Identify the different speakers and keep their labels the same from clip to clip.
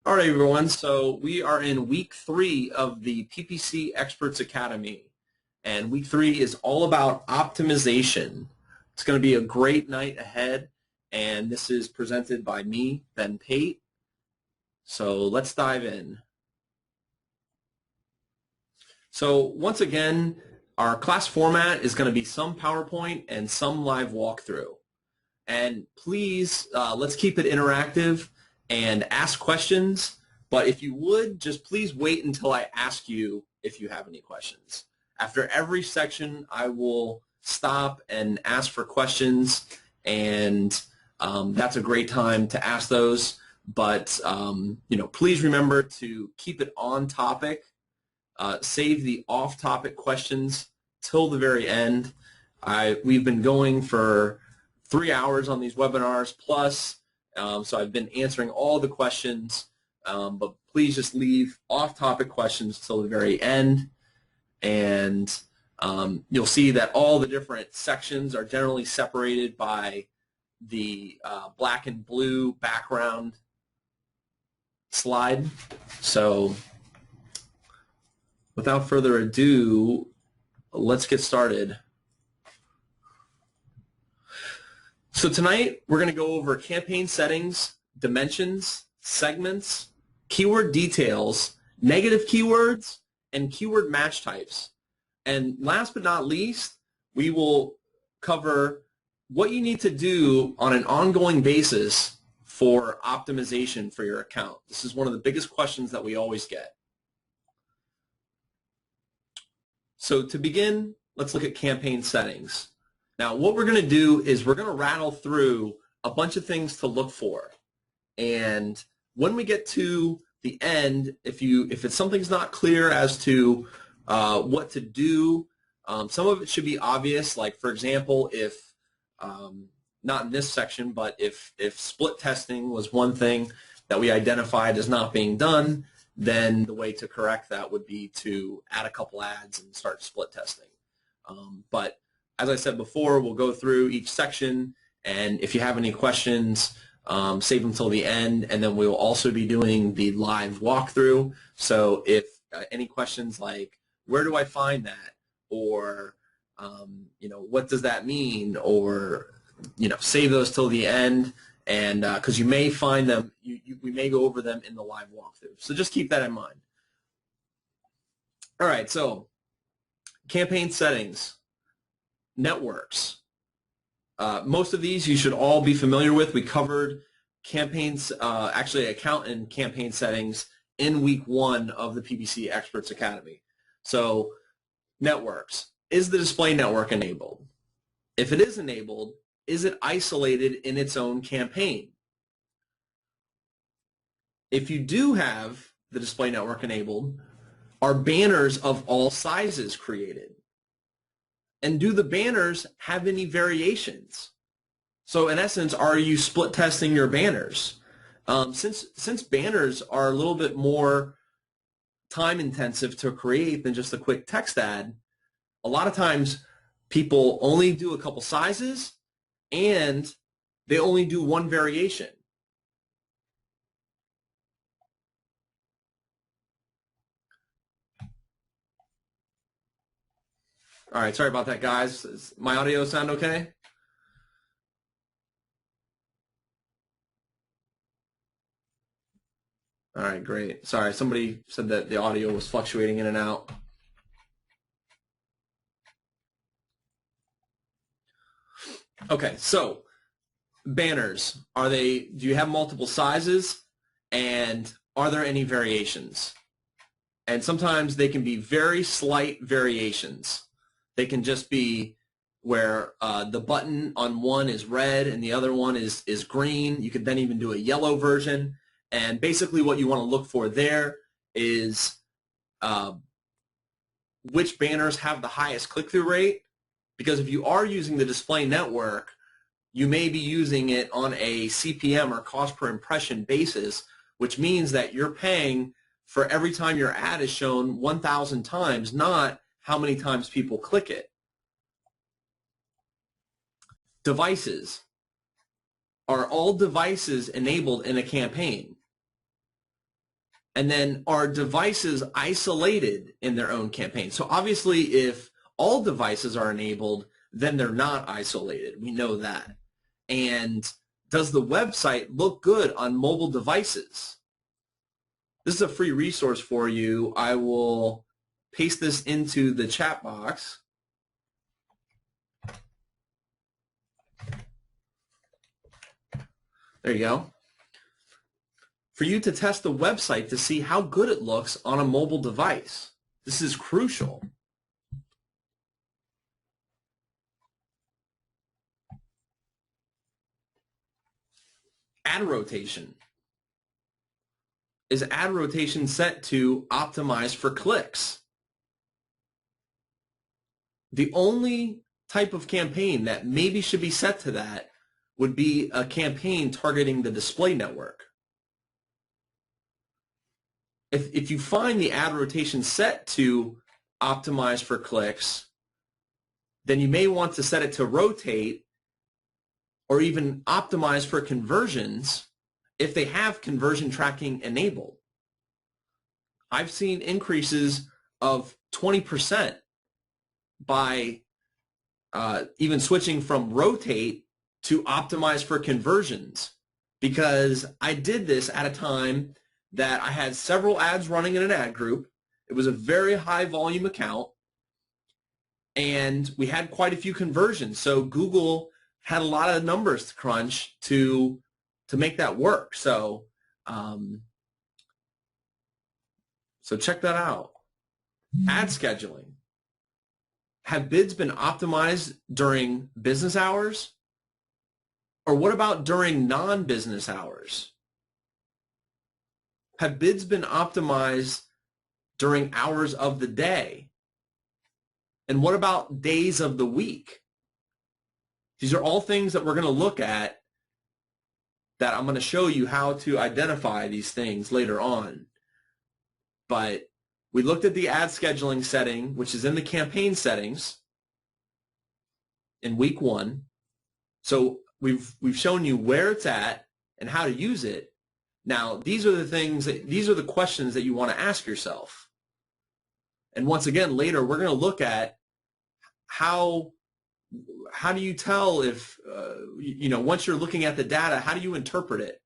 Speaker 1: All right, everyone. So we are in week 3 of the PPC Experts Academy. And week 3 is all about optimization. It's going to be a great night ahead. And this is presented by me, Ben Pate. So let's dive in. So once again, our class format is going to be some PowerPoint and some live walkthrough. And please, let's keep it interactive and ask questions. But if you would, just please wait until I ask you if you have any questions. After every section, I will stop and ask for questions, and that's a great time to ask those. But please remember to keep it on topic. Save the off-topic questions till the very end. We've been going for 3 hours on these webinars plus, so I've been answering all the questions, but please just leave off-topic questions till the very end, and you'll see that all the different sections are generally separated by the black and blue background slide. So without further ado, let's get started. So tonight we're going to go over campaign settings, dimensions, segments, keyword details, negative keywords, and keyword match types. And last but not least, we will cover what you need to do on an ongoing basis for optimization for your account. This is one of the biggest questions that we always get. So to begin, let's look at campaign settings. Now, what we're going to do is we're going to rattle through a bunch of things to look for. And when we get to the end, if something's not clear as to what to do, some of it should be obvious. Like, for example, if not in this section, but if split testing was one thing that we identified as not being done, then the way to correct that would be to add a couple ads and start split testing. But as I said before, we'll go through each section, and if you have any questions, save them till the end, and then we'll also be doing the live walkthrough. So if any questions like, where do I find that? Or, what does that mean? Or, save those till the end, and because you may find them, we may go over them in the live walkthrough. So just keep that in mind. All right, so campaign settings. Networks. Most of these you should all be familiar with. We covered campaigns, actually account and campaign settings in week 1 of the PPC Experts Academy. So networks. Is the display network enabled? If it is enabled, is it isolated in its own campaign? If you do have the display network enabled, are banners of all sizes created? And do the banners have any variations? So in essence, are you split testing your banners? Since banners are a little bit more time intensive to create than just a quick text ad, a lot of times people only do a couple sizes and they only do one variation. All right, sorry about that, guys. Does my audio sound okay? All right, great. Sorry, somebody said that the audio was fluctuating in and out. Okay, so banners, do you have multiple sizes, and are there any variations? And sometimes they can be very slight variations. They can just be where the button on one is red and the other one is green. You could then even do a yellow version. And basically what you want to look for there is which banners have the highest click-through rate. Because if you are using the display network, you may be using it on a CPM or cost per impression basis, which means that you're paying for every time your ad is shown 1,000 times, not how many times people click it. Devices. Are all devices enabled in a campaign? And then are devices isolated in their own campaign? So obviously if all devices are enabled, then they're not isolated. We know that. And does the website look good on mobile devices? This is a free resource for you. I will paste this into the chat box. There you go. For you to test the website to see how good it looks on a mobile device. This is crucial. Ad rotation. Is ad rotation set to optimize for clicks? The only type of campaign that maybe should be set to that would be a campaign targeting the display network. If you find the ad rotation set to optimize for clicks, then you may want to set it to rotate or even optimize for conversions if they have conversion tracking enabled. I've seen increases of 20% by even switching from rotate to optimize for conversions, because I did this at a time that I had several ads running in an ad group. It was a very high volume account, and we had quite a few conversions. So Google had a lot of numbers to crunch to make that work. So so check that out. Ad scheduling. Have bids been optimized during business hours? Or what about during non-business hours? Have bids been optimized during hours of the day? And what about days of the week? These are all things that we're going to look at, that I'm going to show you how to identify these things later on. But we looked at the ad scheduling setting, which is in the campaign settings in week 1. So we've shown you where it's at and how to use it. Now, these are the questions that you want to ask yourself. And once again, later we're going to look at how do you tell if once you're looking at the data, how do you interpret it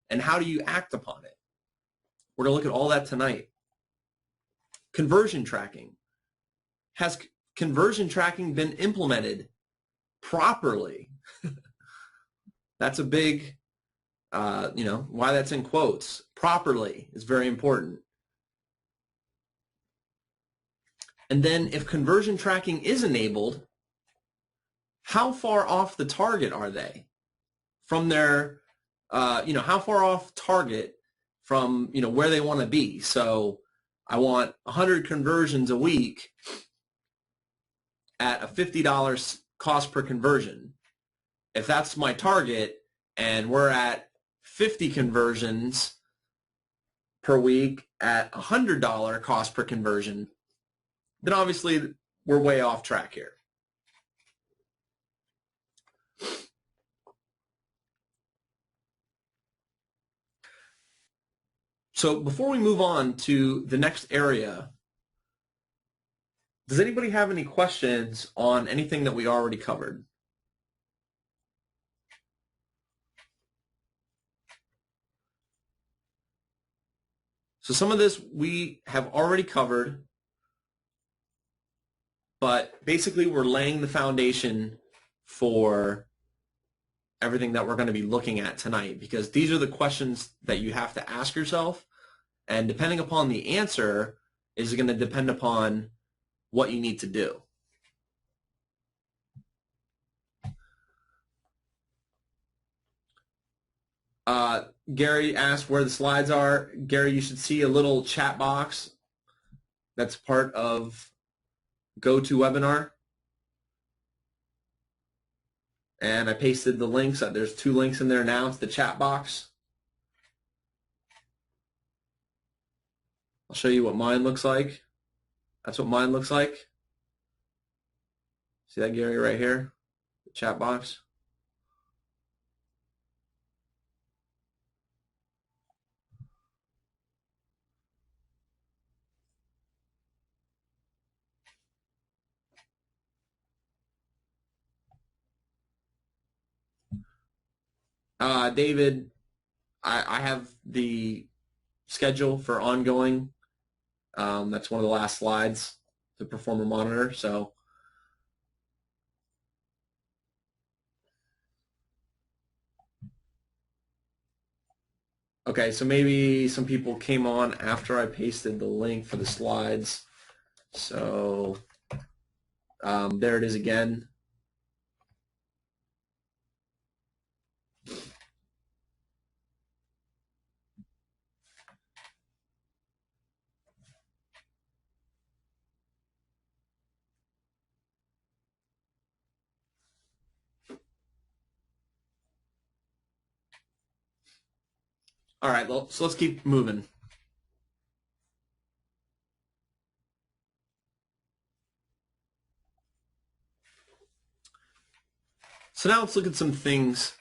Speaker 1: and how do you act upon it? We're going to look at all that tonight. Conversion tracking. Has conversion tracking been implemented properly? That's a big, why that's in quotes. Properly is very important. And then if conversion tracking is enabled, how far off the target are they from their, how far off target from, where they want to be? So I want 100 conversions a week at a $50 cost per conversion. If that's my target and we're at 50 conversions per week at $100 cost per conversion, then obviously we're way off track here. So before we move on to the next area, does anybody have any questions on anything that we already covered? So some of this we have already covered, but basically we're laying the foundation for everything that we're going to be looking at tonight, because these are the questions that you have to ask yourself, and depending upon the answer is going to depend upon what you need to do. Gary asked where the slides are. Gary, you should see a little chat box that's part of GoToWebinar. And I pasted the links. There's 2 links in there now. It's the chat box. I'll show you what mine looks like. That's what mine looks like. See that, Gary, right here? The chat box. David, I have the schedule for ongoing. That's one of the last slides, the performer monitor. So okay, so maybe some people came on after I pasted the link for the slides. So there it is again. All right, well, so let's keep moving. So now let's look at some things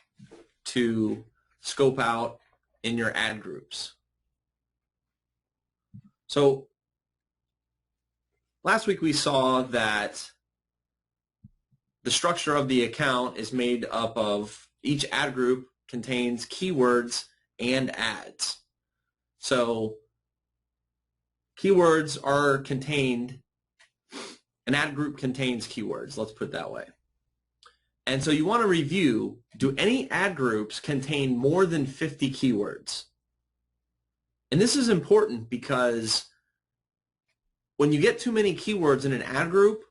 Speaker 1: to scope out in your ad groups. So last week we saw that the structure of the account is made up of each ad group contains keywords and ads. So keywords are contained, an ad group contains keywords, let's put it that way. And so you want to review, do any ad groups contain more than 50 keywords? And this is important because when you get too many keywords in an ad group,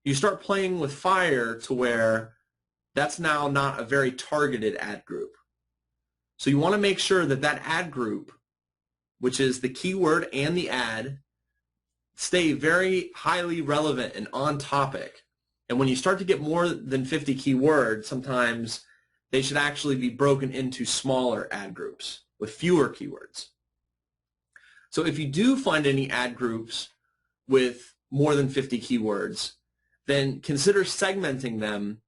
Speaker 1: you start playing with fire to where that's now not a very targeted ad group. So you want to make sure that that ad group, which is the keyword and the ad, stay very highly relevant and on topic. And when you start to get more than 50 keywords, sometimes they should actually be broken into smaller ad groups with fewer keywords. So if you do find any ad groups with more than 50 keywords, then consider segmenting them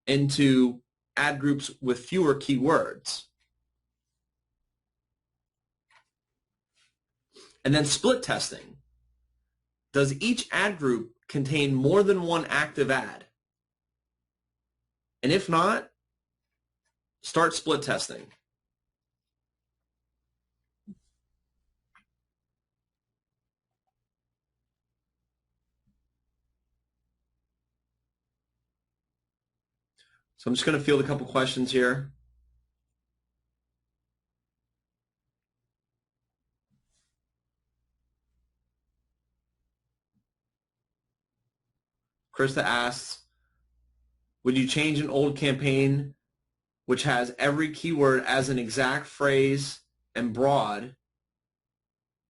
Speaker 1: into ad groups with fewer keywords. And then split testing. Does each ad group contain more than one active ad? And if not, start split testing. So I'm just going to field a couple questions here. Krista asks, would you change an old campaign which has every keyword as an exact phrase and broad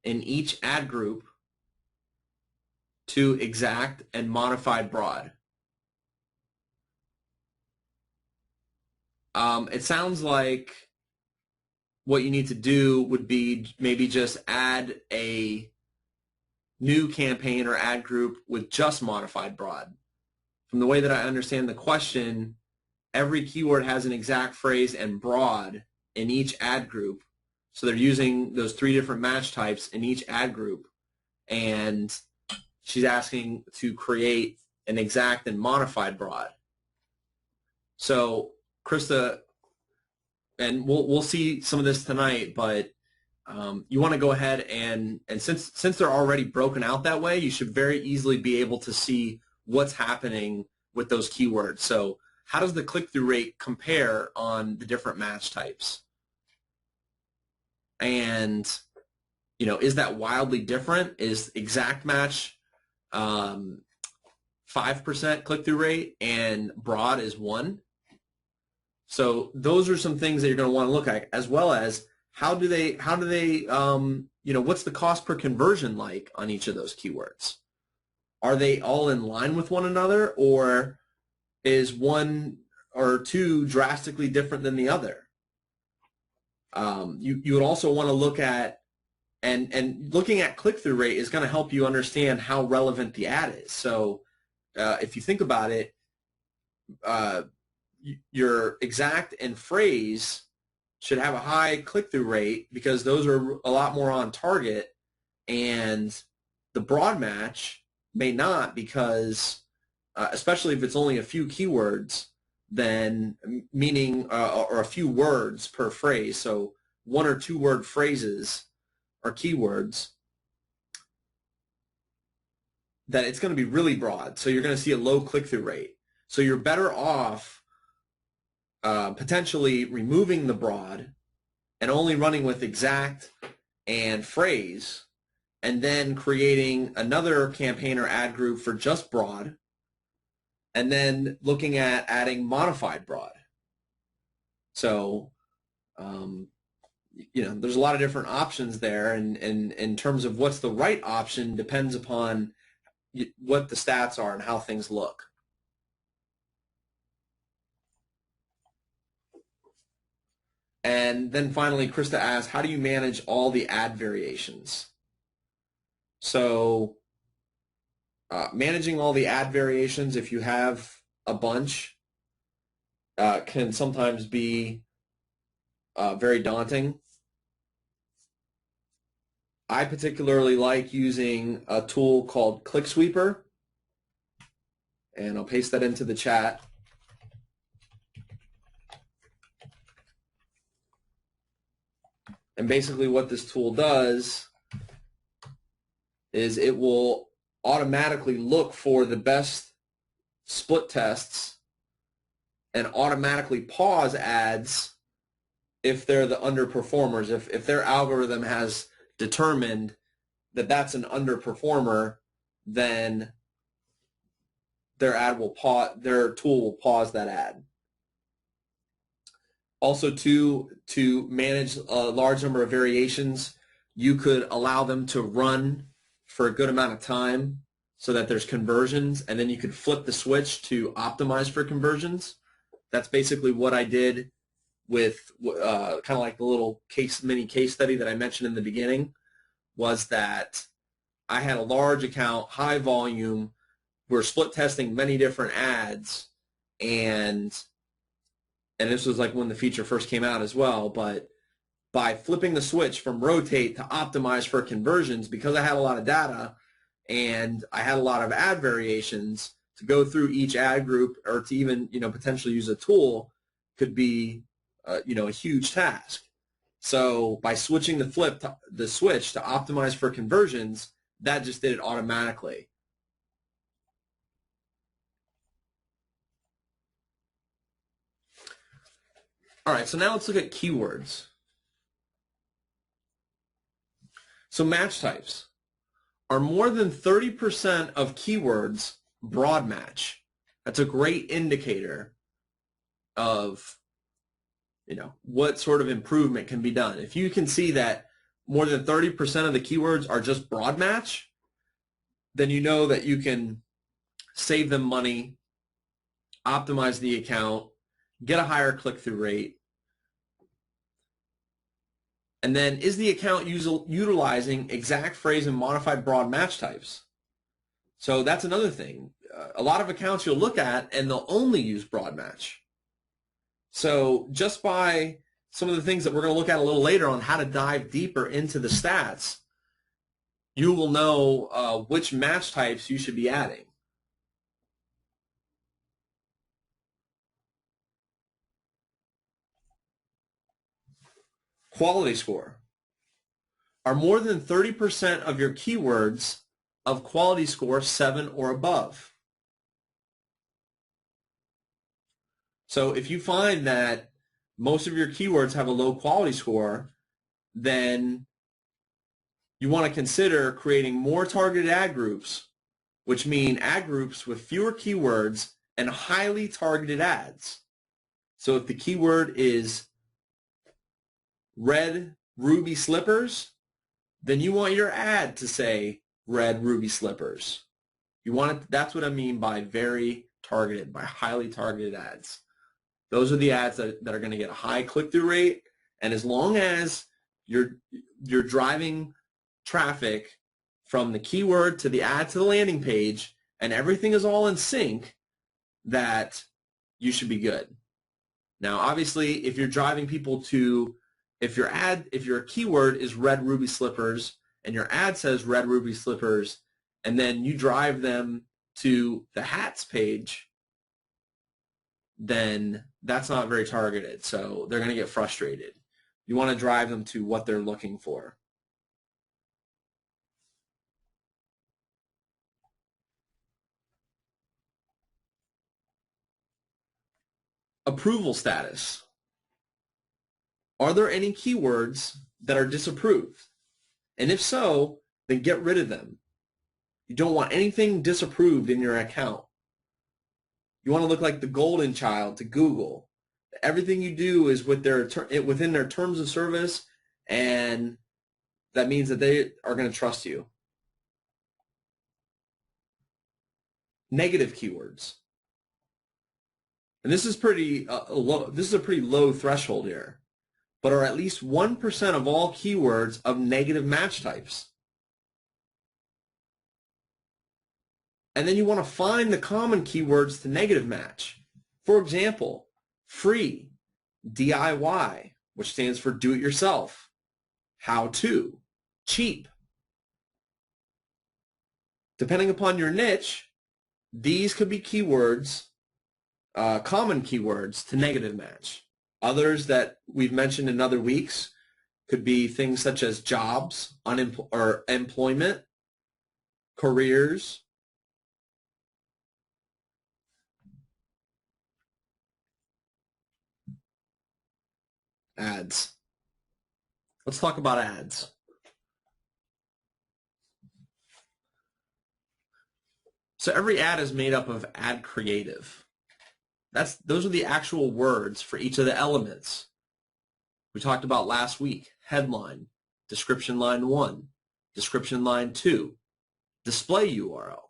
Speaker 1: in each ad group to exact and modified broad? It sounds like what you need to do would be maybe just add a new campaign or ad group with just modified broad. From the way that I understand the question, every keyword has an exact phrase and broad in each ad group. So they're using those 3 different match types in each ad group. And she's asking to create an exact and modified broad. So Krista, and we'll see some of this tonight, but you want to go ahead and since they're already broken out that way, you should very easily be able to see what's happening with those keywords. So how does the click-through rate compare on the different match types? And, you know, is that wildly different? Is exact match 5% click-through rate and broad is 1? So those are some things that you're going to want to look at, as well as how do they you know, what's the cost per conversion like on each of those keywords? Are they all in line with one another, or is one or two drastically different than the other? You would also want to look at, and looking at click-through rate is going to help you understand how relevant the ad is. So if you think about it, your exact and phrase should have a high click-through rate because those are a lot more on target, and the broad match may not, because especially if it's only a few keywords, then meaning or a few words per phrase, so 1 or 2 word phrases or keywords, that it's going to be really broad. So you're going to see a low click-through rate. So you're better off potentially removing the broad and only running with exact and phrase, and then creating another campaign or ad group for just broad, and then looking at adding modified broad. So, there's a lot of different options there, and in terms of what's the right option depends upon what the stats are and how things look. And then finally, Krista asks, how do you manage all the ad variations? So managing all the ad variations, if you have a bunch, can sometimes be very daunting. I particularly like using a tool called ClickSweeper, and I'll paste that into the chat. And basically what this tool does is it will automatically look for the best split tests and automatically pause ads if they're the underperformers. If their algorithm has determined that that's an underperformer, then their tool will pause that ad. Also, to manage a large number of variations, you could allow them to run for a good amount of time so that there's conversions, and then you could flip the switch to optimize for conversions. That's basically what I did with kind of like the little mini case study that I mentioned in the beginning, was that I had a large account, high volume, we're split testing many different ads, and this was like when the feature first came out as well, but by flipping the switch from rotate to optimize for conversions, because I had a lot of data and I had a lot of ad variations, to go through each ad group or to even potentially use a tool could be a huge task. So by switching the switch to optimize for conversions, that just did it automatically. All right, so now let's look at keywords. So match types. Are more than 30% of keywords broad match? That's a great indicator of what sort of improvement can be done. If you can see that more than 30% of the keywords are just broad match, then you know that you can save them money, optimize the account, get a higher click-through rate. And then, is the account utilizing exact phrase and modified broad match types? So that's another thing. A lot of accounts you'll look at and they'll only use broad match. So just by some of the things that we're going to look at a little later on how to dive deeper into the stats, you will know which match types you should be adding. Quality score. Are more than 30% of your keywords of quality score 7 or above? So if you find that most of your keywords have a low quality score, then you want to consider creating more targeted ad groups, which mean ad groups with fewer keywords and highly targeted ads. So if the keyword is red ruby slippers, then you want your ad to say red ruby slippers. You want it, that's what I mean by very targeted, by highly targeted ads. Those are the ads that are going to get a high click-through rate, and as long as you're driving traffic from the keyword to the ad to the landing page and everything is all in sync, that you should be good. Now obviously if you're driving people to, if your keyword is red ruby slippers and your ad says red ruby slippers, and then you drive them to the hats page, then that's not very targeted. So they're going to get frustrated. You want to drive them to what they're looking for. Approval status. Are there any keywords that are disapproved? And if so, then get rid of them. You don't want anything disapproved in your account. You want to look like the golden child to Google. Everything you do is within their terms of service, and that means that they are going to trust you. Negative keywords. And this is pretty low. This is a pretty low threshold here, but are at least 1% of all keywords of negative match types. And then you want to find the common keywords to negative match. For example, free, DIY, which stands for do it yourself, how to, cheap. Depending upon your niche, these could be keywords, common keywords to negative match. Others that we've mentioned in other weeks could be things such as jobs, or employment, careers. Ads. Let's talk about ads. So every ad is made up of ad creative. Those are the actual words for each of the elements we talked about last week. Headline, description line 1, description line 2, display URL.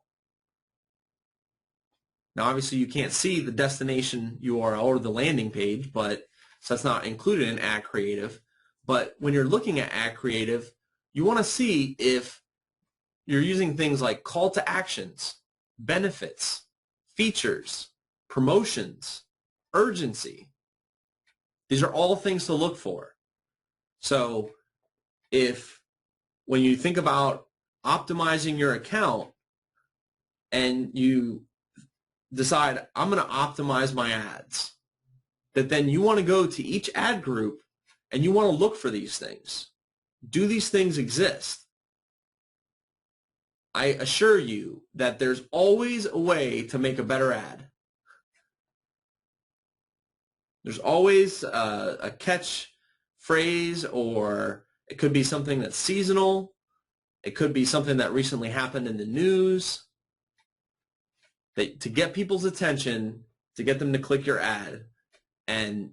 Speaker 1: Now obviously you can't see the destination URL or the landing page, but so that's not included in ad creative. But when you're looking at ad creative, you want to see if you're using things like call to actions, benefits, features, promotions, urgency. These are all things to look for. So when you think about optimizing your account and you decide, I'm going to optimize my ads, that then you want to go to each ad group and you want to look for these things. Do these things exist? I assure you that there's always a way to make a better ad. There's always a catch phrase, or it could be something that's seasonal. It could be something that recently happened in the news. To get people's attention, to get them to click your ad. And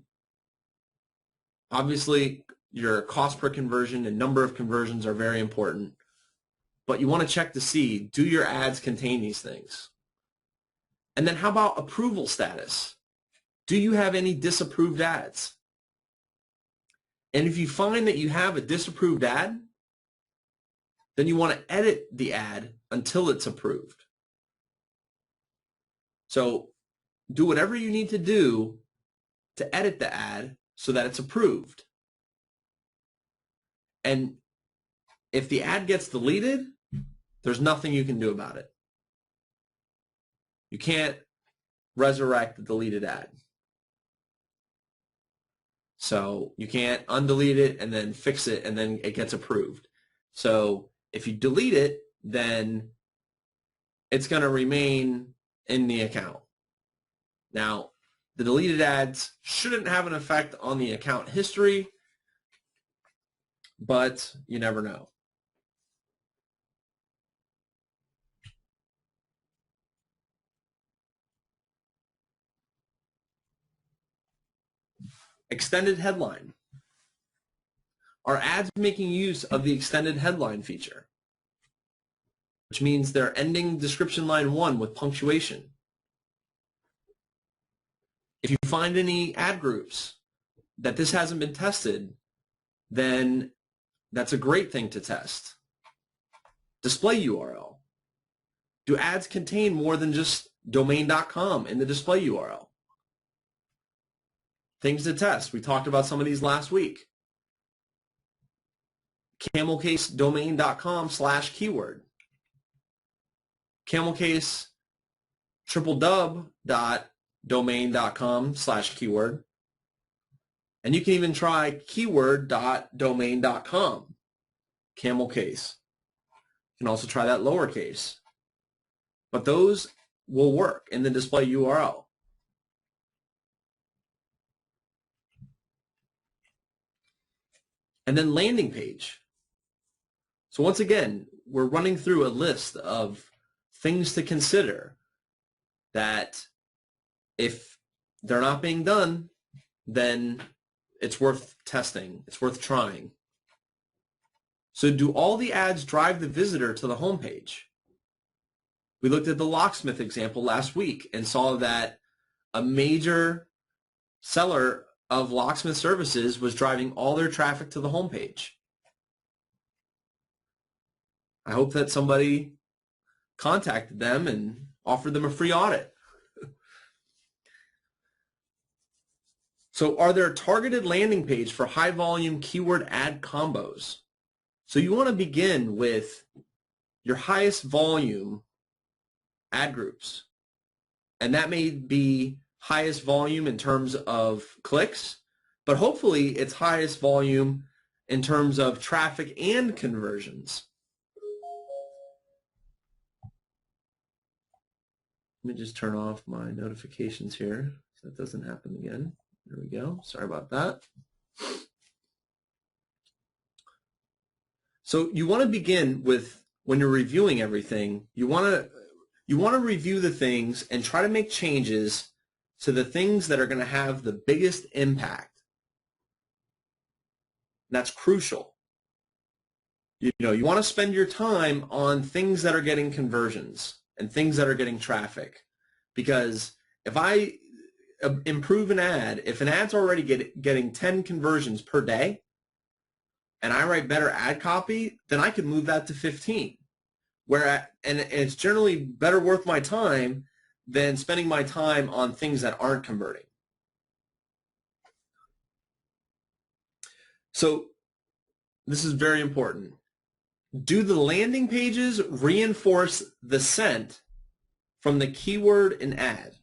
Speaker 1: obviously your cost per conversion and number of conversions are very important. But you want to check to see, do your ads contain these things? And then how about approval status? Do you have any disapproved ads? And if you find that you have a disapproved ad, then you want to edit the ad until it's approved. So do whatever you need to do to edit the ad so that it's approved. And if the ad gets deleted, there's nothing you can do about it. You can't resurrect the deleted ad. So you can't undelete it and then fix it and then it gets approved. So if you delete it, then it's going to remain in the account. Now, the deleted ads shouldn't have an effect on the account history, but you never know. Extended headline. Are ads making use of the extended headline feature? Which means they're ending description line 1 with punctuation. If you find any ad groups that this hasn't been tested, then that's a great thing to test. Display URL. Do ads contain more than just domain.com in the display URL? Things to test. We talked about some of these last week. camelcasedomain.com/keyword. Camelcase keyword.domain.com/keyword. And you can even try keyword.domain.com, camel case. You can also try that lowercase. But those will work in the display URL. And then landing page. So once again, we're running through a list of things to consider that if they're not being done, then it's worth testing. It's worth trying. So do all the ads drive the visitor to the home page? We looked at the locksmith example last week and saw that a major seller of locksmith services was driving all their traffic to the home page. I hope that somebody contacted them and offered them a free audit. So are there targeted landing pages for high volume keyword ad combos? So you want to begin with your highest volume ad groups. And that may be highest volume in terms of clicks, but hopefully it's highest volume in terms of traffic and conversions. Let me just turn off my notifications here so that doesn't happen again. There we go. Sorry about that. So you want to begin with, when you're reviewing everything, you want to review the things and try to make changes to the things that are going to have the biggest impact. And that's crucial. You want to spend your time on things that are getting conversions and things that are getting traffic. Because if I improve an ad, if an ad's already getting 10 conversions per day, and I write better ad copy, then I could move that to 15. And it's generally better worth my time than spending my time on things that aren't converting. So this is very important. Do the landing pages reinforce the scent from the keyword in ad?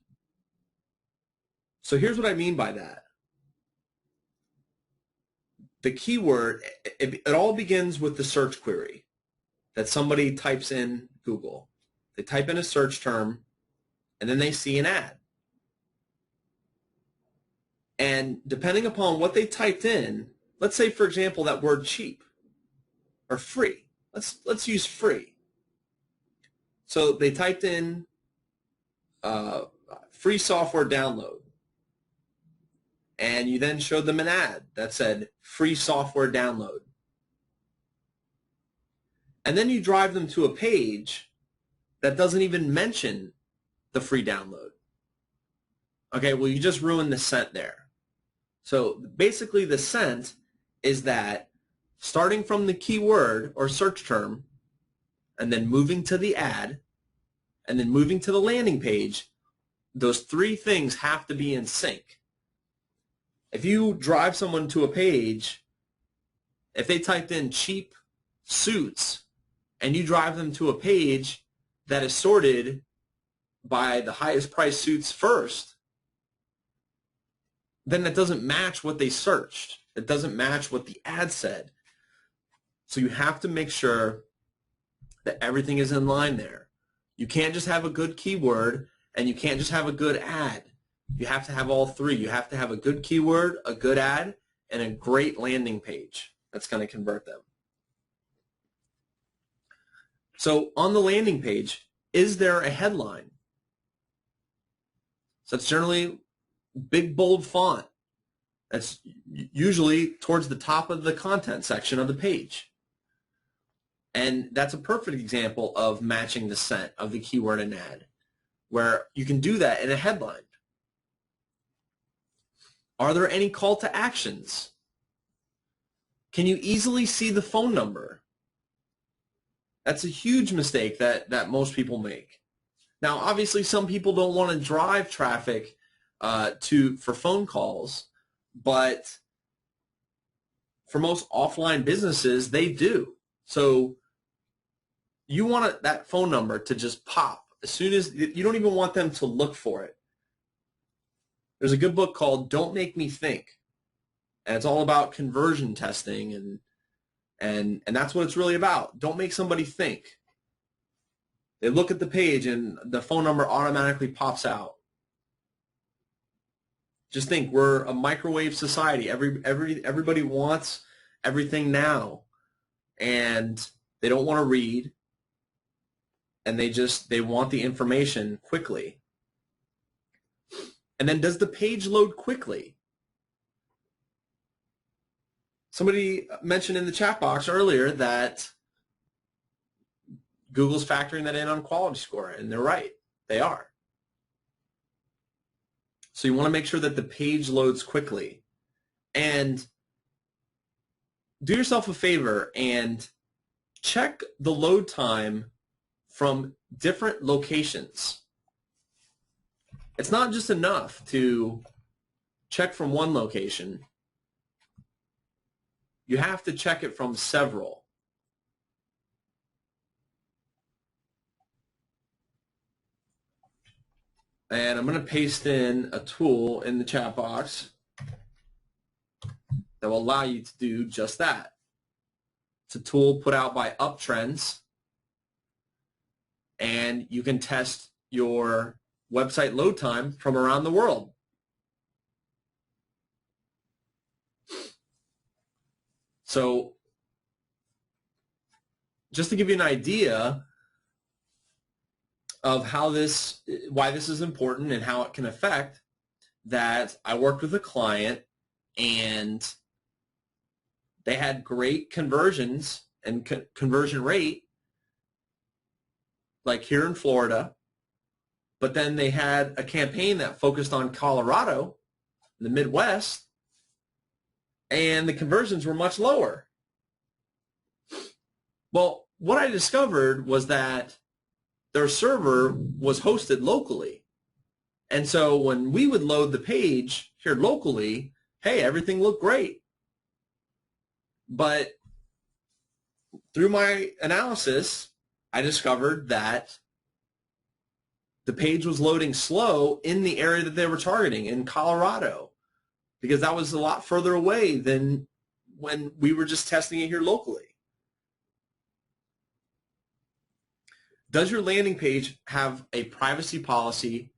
Speaker 1: So here's what I mean by that. The keyword, it all begins with the search query that somebody types in Google. They type in a search term, and then they see an ad. And depending upon what they typed in, let's say, for example, that word cheap or free. Let's use free. So they typed in free software download. And you then showed them an ad that said free software download. And then you drive them to a page that doesn't even mention the free download. Okay, well, you just ruined the scent there. So basically the scent is that starting from the keyword or search term and then moving to the ad and then moving to the landing page, those three things have to be in sync. If you drive someone to a page, if they typed in cheap suits and you drive them to a page that is sorted by the highest price suits first, then it doesn't match what they searched. It doesn't match what the ad said. So you have to make sure that everything is in line there. You can't just have a good keyword and you can't just have a good ad. You have to have all three. You have to have a good keyword, a good ad, and a great landing page that's going to convert them. So on the landing page, is there a headline? So that's generally big, bold font. That's usually towards the top of the content section of the page. And that's a perfect example of matching the scent of the keyword and ad, where you can do that in a headline. Are there any call to actions? Can you easily see the phone number? That's a huge mistake that most people make. Now, obviously, some people don't want to drive traffic for phone calls, but for most offline businesses, they do. So you want that phone number to just pop as soon as you don't even want them to look for it. There's a good book called Don't Make Me Think, and it's all about conversion testing, and that's what it's really about. Don't make somebody think. They look at the page and the phone number automatically pops out. Just think, we're a microwave society. Everybody wants everything now, and they don't want to read, and they want the information quickly. And then, does the page load quickly? Somebody mentioned in the chat box earlier that Google's factoring that in on quality score, and they're right. They are. So you want to make sure that the page loads quickly. And do yourself a favor and check the load time from different locations. It's not just enough to check from one location. You have to check it from several. And I'm going to paste in a tool in the chat box that will allow you to do just that. It's a tool put out by Uptrends, and you can test your website load time from around the world. So just to give you an idea of why this is important and how it can affect, that I worked with a client and they had great conversions and conversion rate, like here in Florida, but then they had a campaign that focused on Colorado, the Midwest, and the conversions were much lower. Well, what I discovered was that their server was hosted locally. And so when we would load the page here locally, hey, everything looked great. But through my analysis, I discovered that the page was loading slow in the area that they were targeting, in Colorado, because that was a lot further away than when we were just testing it here locally. Does your landing page have a privacy policy,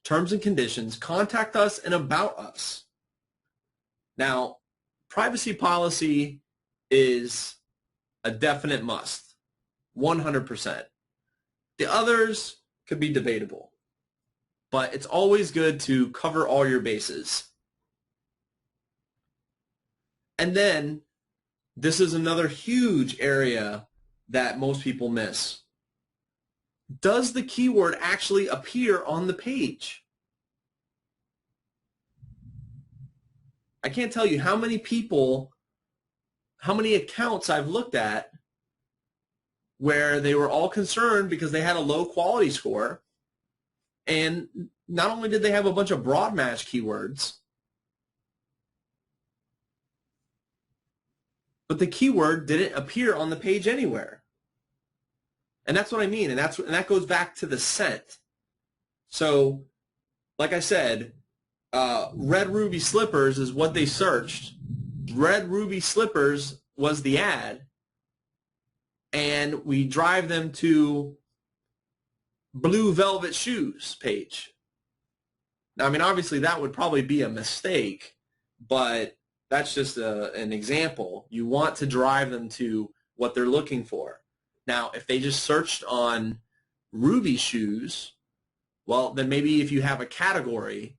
Speaker 1: terms and conditions? Contact us and about us. Now, privacy policy is a definite must, 100%. The others could be debatable, but it's always good to cover all your bases. And then, this is another huge area that most people miss. Does the keyword actually appear on the page? I can't tell you how many people, how many accounts I've looked at where they were all concerned because they had a low quality score, and not only did they have a bunch of broad match keywords, but the keyword didn't appear on the page anywhere. And that's what I mean, and that goes back to the scent. So, like I said, red ruby slippers is what they searched. Red ruby slippers was the ad, and we drive them to blue velvet shoes page. Now, I mean, obviously that would probably be a mistake, but that's just an example. You want to drive them to what they're looking for. Now, if they just searched on ruby shoes, well, then maybe if you have a category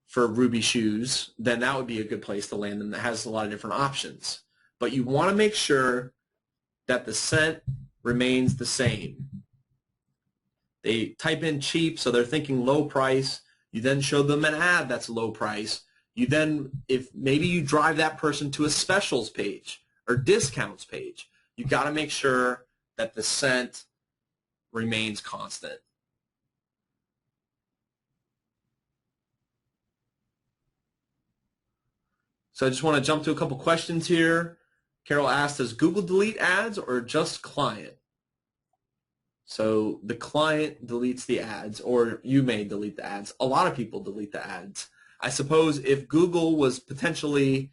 Speaker 1: for ruby shoes, then that would be a good place to land them that has a lot of different options. But you want to make sure that the scent remains the same. They type in cheap, so they're thinking low price. You then show them an ad that's low price. You then, if maybe you drive that person to a specials page or discounts page, you got to make sure that the scent remains constant. So I just want to jump to a couple questions here. Carol asked, does Google delete ads or just client? So the client deletes the ads, or you may delete the ads. A lot of people delete the ads. I suppose if Google was potentially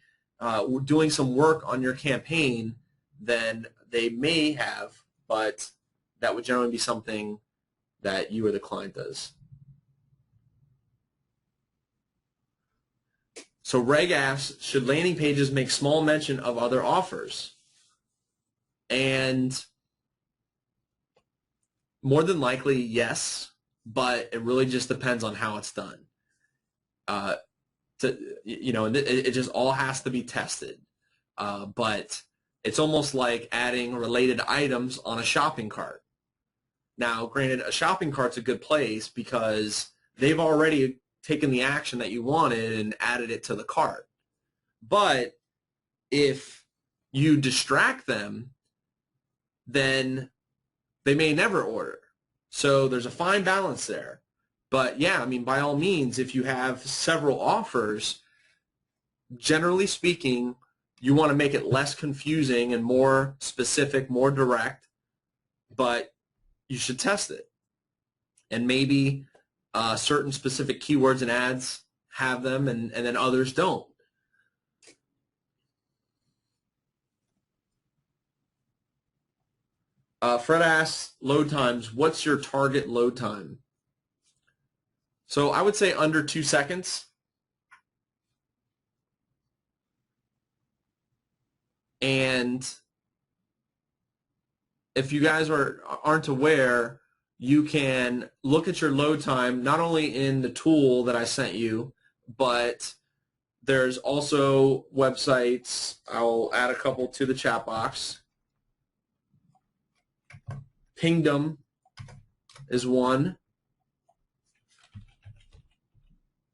Speaker 1: doing some work on your campaign, then they may have, but that would generally be something that you or the client does. So Reg asks, should landing pages make small mention of other offers? And more than likely, yes, but it really just depends on how it's done. It just all has to be tested. But it's almost like adding related items on a shopping cart. Now, granted, a shopping cart's a good place because they've already taken the action that you wanted and added it to the cart. But if you distract them, then they may never order. So there's a fine balance there. But yeah, I mean, by all means, if you have several offers, generally speaking, you want to make it less confusing and more specific, more direct, but you should test it. And maybe certain specific keywords and ads have them and then others don't. Fred asks, load times, what's your target load time? So I would say under 2 seconds. And if you guys aren't aware, you can look at your load time not only in the tool that I sent you, but there's also websites. I'll add a couple to the chat box. Pingdom is one.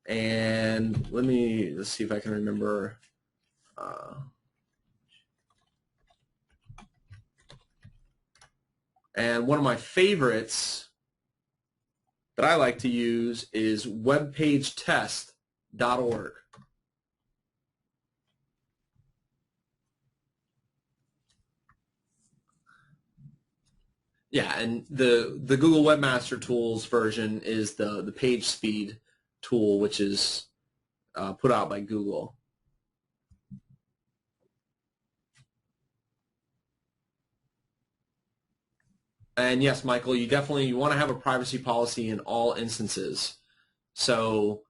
Speaker 1: And let's see if I can remember. And one of my favorites that I like to use is webpagetest.org. Yeah, and the Google Webmaster Tools version is the page speed tool, which is put out by Google. And yes, Michael, you want to have a privacy policy in all instances. So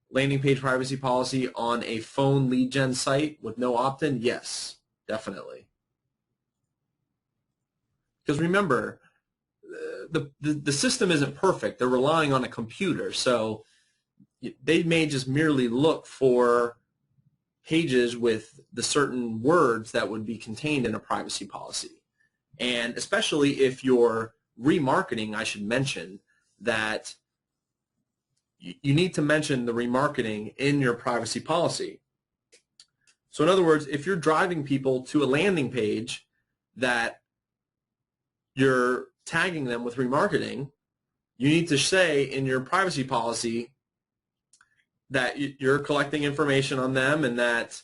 Speaker 1: landing page privacy policy on a phone lead gen site with no opt-in, yes, definitely. Because remember, the system isn't perfect. They're relying on a computer, so they may just merely look for pages with the certain words that would be contained in a privacy policy. And especially if you're remarketing, I should mention that you need to mention the remarketing in your privacy policy. So in other words, if you're driving people to a landing page that you're tagging them with remarketing, you need to say in your privacy policy that you're collecting information on them and that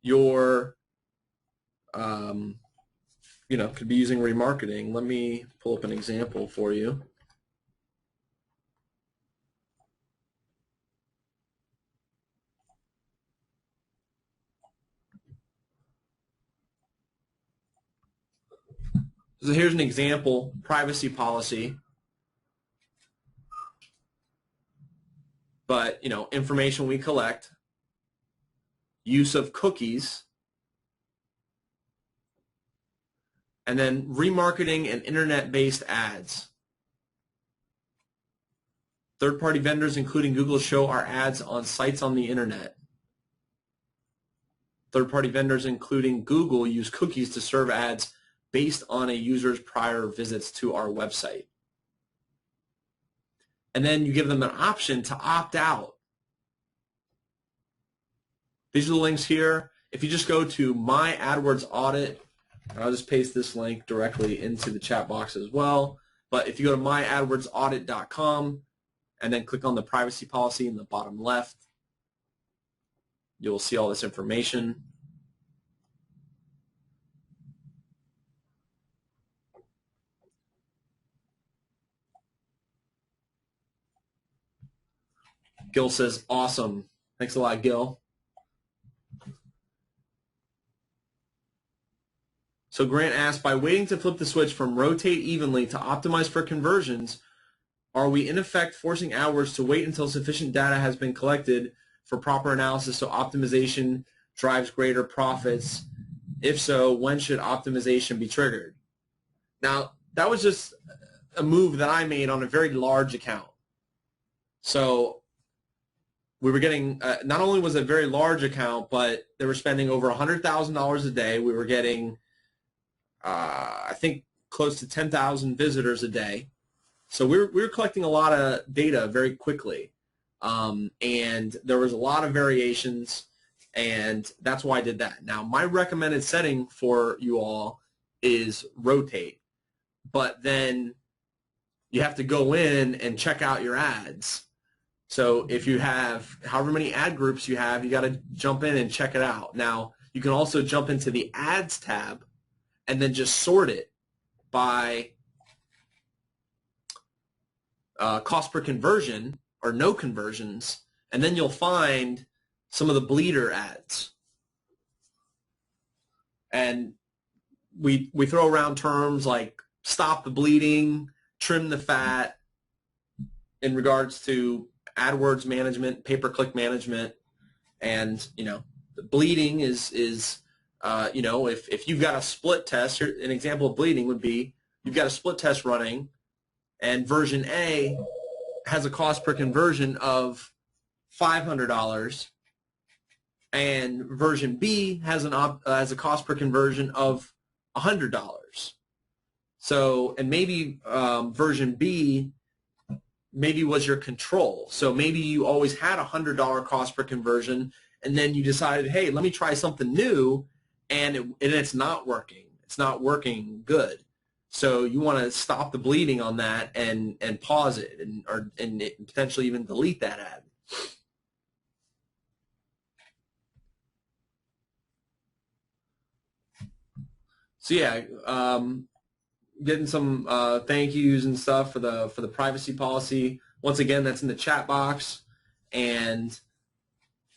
Speaker 1: you're could be using remarketing. Let me pull up an example for you. So here's an example privacy policy. But, information we collect, use of cookies, and then remarketing and internet-based ads. Third-party vendors, including Google, show our ads on sites on the internet. Third-party vendors, including Google, use cookies to serve ads based on a user's prior visits to our website. And then you give them an option to opt out. These are the links here. If you just go to My AdWords Audit, I'll just paste this link directly into the chat box as well. But if you go to myadwordsaudit.com and then click on the privacy policy in the bottom left, you'll see all this information. Gil says, awesome. Thanks a lot, Gil. So Grant asked, by waiting to flip the switch from rotate evenly to optimize for conversions, are we in effect forcing AdWords to wait until sufficient data has been collected for proper analysis so optimization drives greater profits? If so, when should optimization be triggered? Now, that was just a move that I made on a very large account. So we were getting, not only was it a very large account, but they were spending over $100,000 a day. We were getting, I think, close to 10,000 visitors a day. So we were collecting a lot of data very quickly. And there was a lot of variations, and that's why I did that. Now, my recommended setting for you all is rotate. But then you have to go in and check out your ads. So if you have however many ad groups you have, you got to jump in and check it out. Now, you can also jump into the ads tab and then just sort it by cost per conversion or no conversions, and then you'll find some of the bleeder ads. And we throw around terms like stop the bleeding, trim the fat in regards to AdWords management, pay-per-click management, and the bleeding is if you've got a split test, an example of bleeding would be you've got a split test running, and version A has a cost per conversion of $500, and version B has a cost per conversion of $100. So, and maybe version B maybe was your control. So maybe you always had a $100 cost per conversion, and then you decided, hey, let me try something new, and it's not working. It's not working good. So you want to stop the bleeding on that and pause it and potentially even delete that ad. So yeah, getting some thank yous and stuff for the privacy policy. Once again, that's in the chat box, and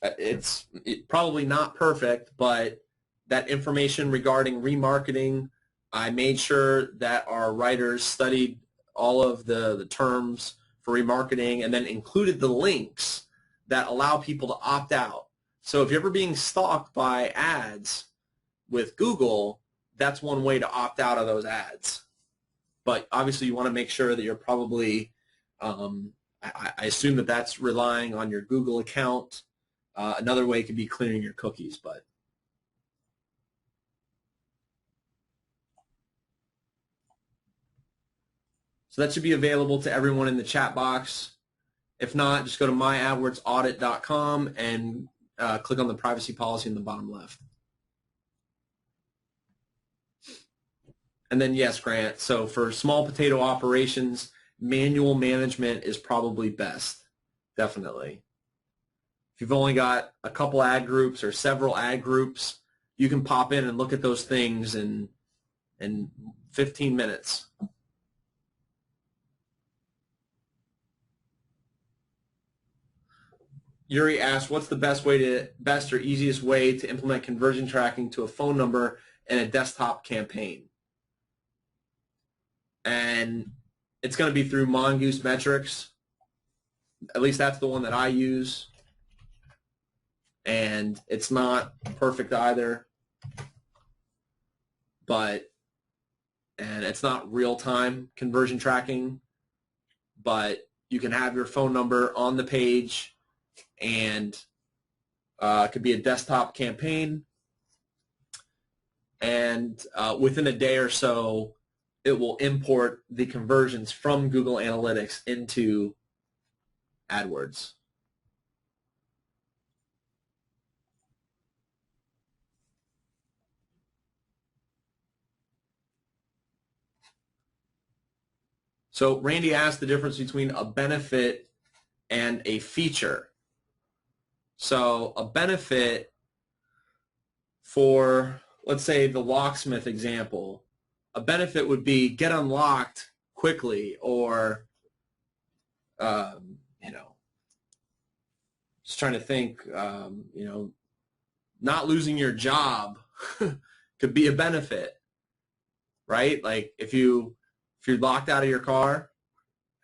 Speaker 1: it's probably not perfect, but that information regarding remarketing, I made sure that our writers studied all of the terms for remarketing and then included the links that allow people to opt out. So if you're ever being stalked by ads with Google, that's one way to opt out of those ads. But obviously you want to make sure that you're probably, I assume that that's relying on your Google account. Another way could be clearing your cookies, but. So that should be available to everyone in the chat box. If not, just go to myadwordsaudit.com and click on the privacy policy in the bottom left. And then yes, Grant, so for small potato operations, manual management is probably best, definitely. If you've only got a couple ad groups or several ad groups, you can pop in and look at those things in 15 minutes. Yuri asked, what's the best or easiest way to implement conversion tracking to a phone number in a desktop campaign? And it's going to be through Mongoose Metrics. At least that's the one that I use. And it's not perfect either. And it's not real-time conversion tracking. But you can have your phone number on the page, and it could be a desktop campaign. And within a day or so, it will import the conversions from Google Analytics into AdWords. So Randy asked the difference between a benefit and a feature. So a benefit for, let's say, the locksmith example, a benefit would be get unlocked quickly, or Just trying to think, not losing your job could be a benefit, right? Like if you're locked out of your car,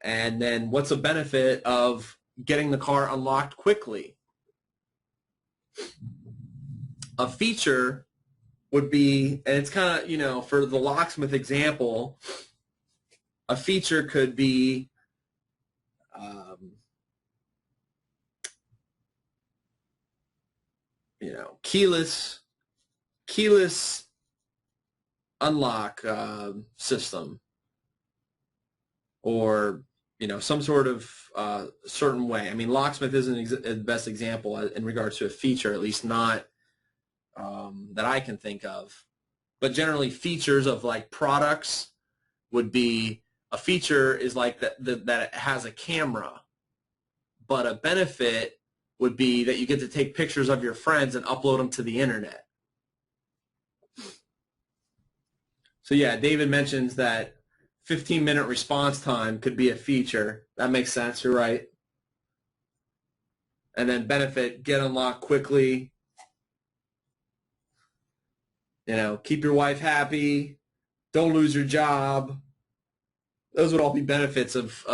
Speaker 1: and then what's a benefit of getting the car unlocked quickly? A feature would be, and it's kind of, for the locksmith example, a feature could be keyless unlock system, or some sort of certain way. I mean, locksmith isn't the best example in regards to a feature, at least not that I can think of. But generally, features of like products would be, a feature is like that it has a camera, but a benefit would be that you get to take pictures of your friends and upload them to the internet. So yeah, David mentions that 15-minute response time could be a feature. That makes sense. You're right. And then benefit, get unlocked quickly. Keep your wife happy. Don't lose your job. Those would all be benefits of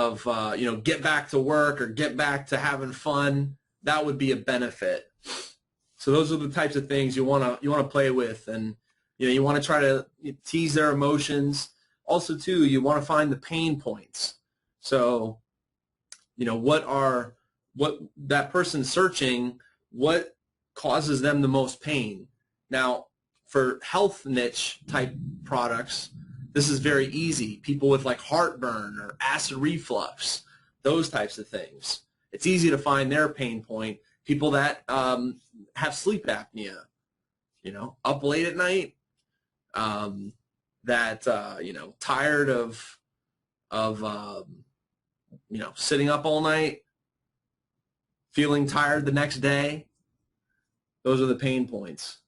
Speaker 1: get back to work or get back to having fun. That would be a benefit. So those are the types of things you want to play with, and you want to try to tease their emotions. Also, too, you want to find the pain points. So, what that person searching, what causes them the most pain? Now, for health niche type products, this is very easy. People with like heartburn or acid reflux, those types of things. It's easy to find their pain point. People that have sleep apnea, up late at night, tired of sitting up all night, feeling tired the next day. Those are the pain points.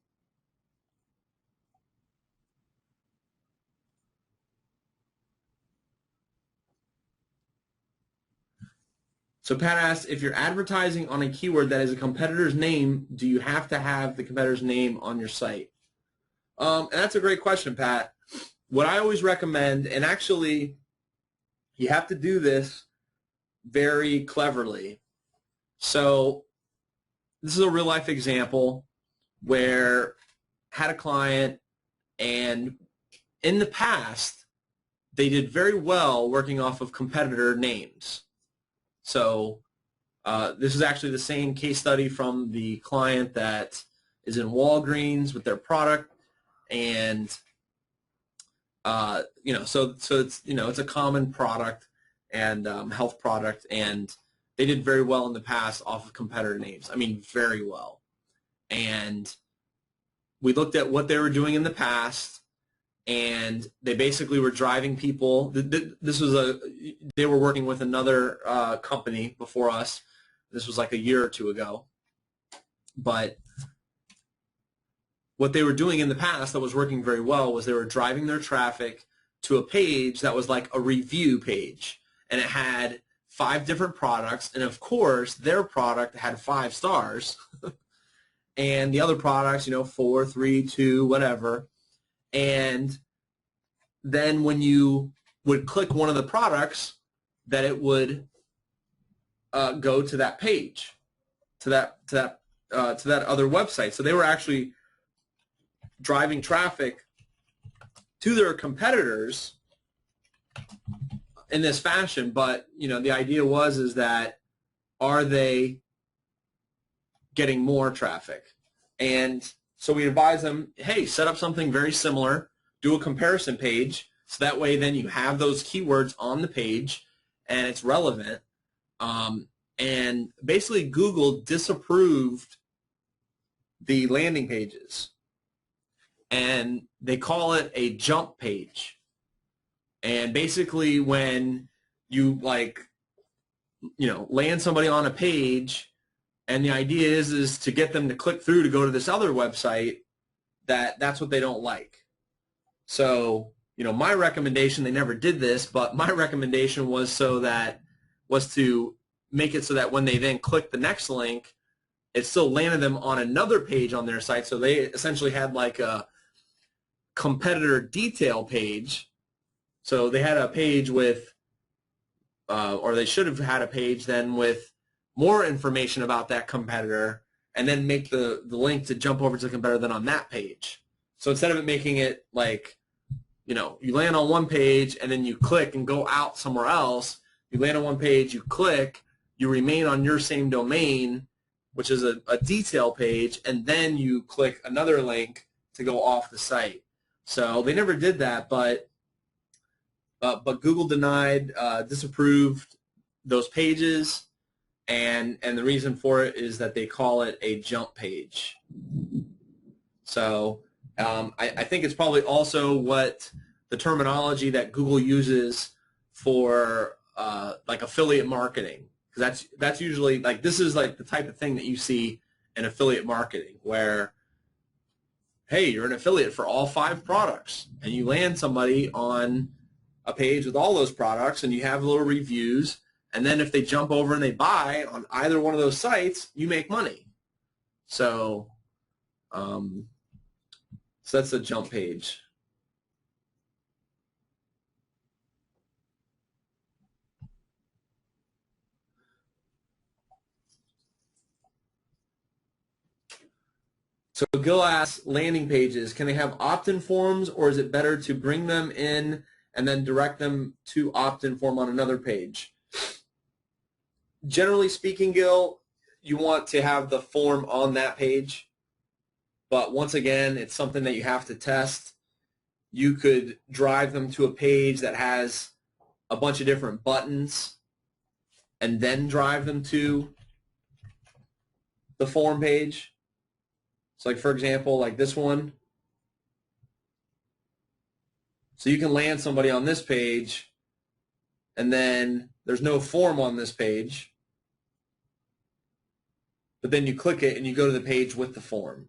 Speaker 1: So Pat asked, if you're advertising on a keyword that is a competitor's name, do you have to have the competitor's name on your site? And that's a great question, Pat. What I always recommend, and actually you have to do this very cleverly. So this is a real life example where I had a client, and in the past they did very well working off of competitor names. So this is actually the same case study from the client that is in Walgreens with their product, and so it's a common product and health product, and they did very well in the past off of competitor names. I mean, very well. And we looked at what they were doing in the past, and they basically were driving people. They were working with another company before us. This was like a year or two ago. But what they were doing in the past that was working very well was they were driving their traffic to a page that was like a review page, and it had 5 different products, and of course their product had 5 stars and the other products 4, 3, 2, whatever. And then when you would click one of the products, that it would go to that page, to that other website. So they were actually driving traffic to their competitors in this fashion. But the idea is that, are they getting more traffic? And so we advise them, hey, set up something very similar, do a comparison page, so that way then you have those keywords on the page and it's relevant. And basically Google disapproved the landing pages, and they call it a jump page. And basically when you land somebody on a page, and the idea is to get them to click through to go to this other website, that's what they don't like. So, my recommendation, they never did this, but my recommendation was to make it so that when they then click the next link, it still landed them on another page on their site. So they essentially had like a competitor detail page. So they had a page with, or they should have had a page then with more information about that competitor, and then make the link to jump over to the competitor then on that page. So instead of it making it like, you know, you land on one page and then you click and go out somewhere else, you land on one page, you click, you remain on your same domain, which is a detail page, and then you click another link to go off the site. So they never did that, but Google denied, disapproved those pages, and the reason for it is that they call it a jump page. So I think it's probably also what the terminology that Google uses for like affiliate marketing, because that's usually like, this is like the type of thing that you see in affiliate marketing where, hey, you're an affiliate for all 5 products, and you land somebody on a page with all those products, and you have little reviews, and then if they jump over and they buy on either one of those sites, you make money. So, so that's a jump page. So Gil asks, landing pages, can they have opt-in forms, or is it better to bring them in and then direct them to opt-in form on another page? Generally speaking, Gil, you want to have the form on that page, but once again, it's something that you have to test. You could drive them to a page that has a bunch of different buttons and then drive them to the form page. So like, for example, like this one. So you can land somebody on this page, and then there's no form on this page, but then you click it and you go to the page with the form.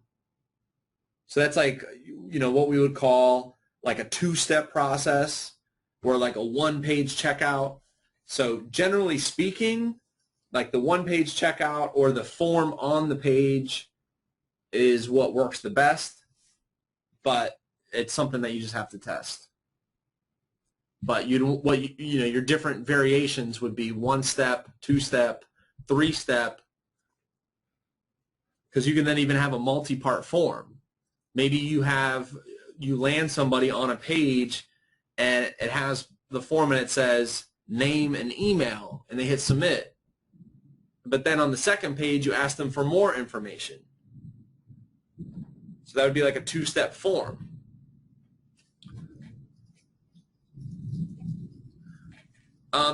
Speaker 1: So that's like, you know, what we would call like a 2-step process, or like a 1-page checkout. So generally speaking, like the 1-page checkout or the form on the page is what works the best, but it's something that you just have to test. But you know, your different variations would be 1-step, 2-step, 3-step, because you can then even have a multi-part form. Maybe you land somebody on a page and it has the form and it says name and email, and they hit submit. But then on the second page you ask them for more information. So that would be like a 2-step form.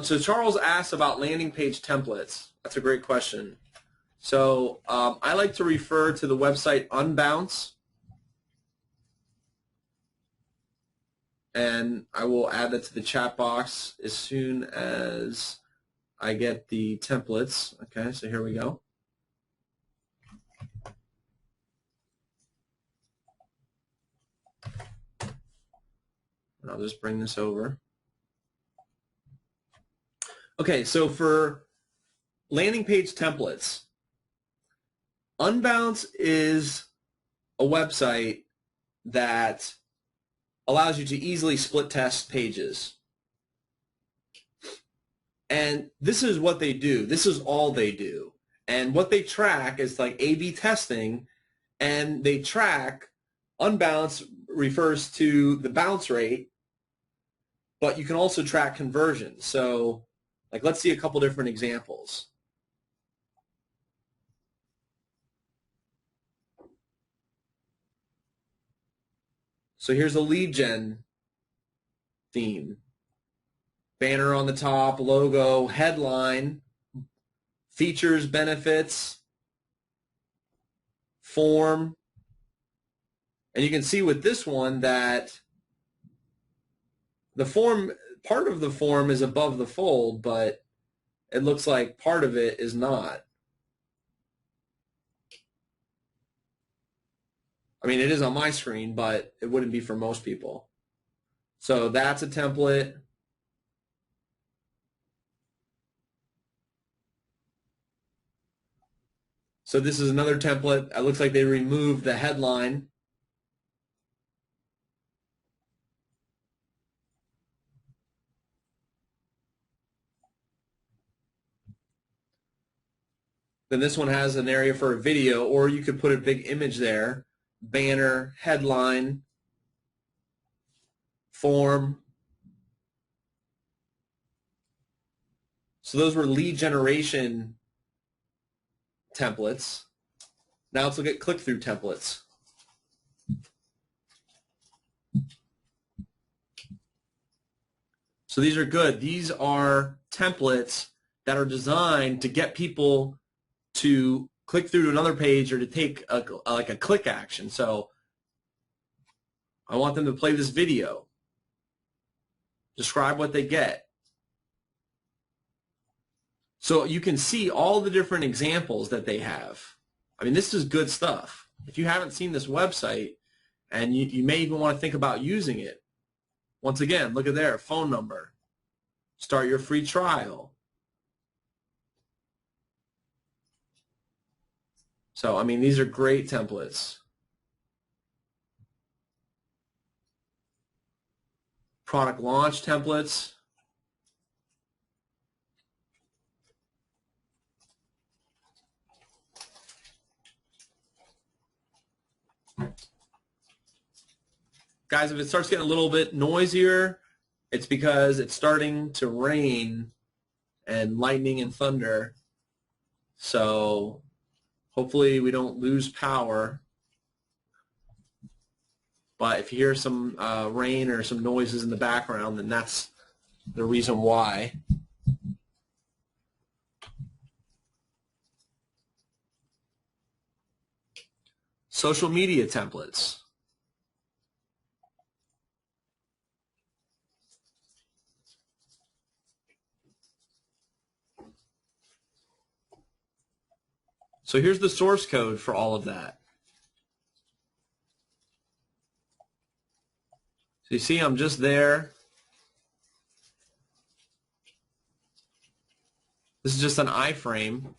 Speaker 1: So Charles asked about landing page templates. That's a great question. So I like to refer to the website Unbounce, and I will add that to the chat box as soon as I get the templates. Okay, so here we go. And I'll just bring this over. Okay, so for landing page templates, Unbounce is a website that allows you to easily split test pages. And this is what they do. This is all they do. And what they track is like A/B testing, and they track, Unbounce refers to the bounce rate, but you can also track conversions. So like, let's see a couple different examples. So here's a lead gen theme. Banner on the top, logo, headline, features, benefits, form. And you can see with this one that the form, part of the form is above the fold, but it looks like part of it is not. I mean, it is on my screen, but it wouldn't be for most people. So that's a template. So this is another template. It looks like they removed the headline. Then this one has an area for a video, or you could put a big image there, banner, headline, form. So those were lead generation templates. Now let's look at click-through templates. So these are good. These are templates that are designed to get people to click through to another page or to take like a click action. So I want them to play this video. Describe what they get. So you can see all the different examples that they have. I mean, this is good stuff. If you haven't seen this website, and you may even want to think about using it, once again, look at there, phone number. Start your free trial. So, I mean, these are great templates. Product launch templates. Guys, if it starts getting a little bit noisier, it's because it's starting to rain and lightning and thunder. So hopefully we don't lose power. But if you hear some rain or some noises in the background, then that's the reason why. Social media templates. So here's the source code for all of that. So you see I'm just there. This is just an iframe.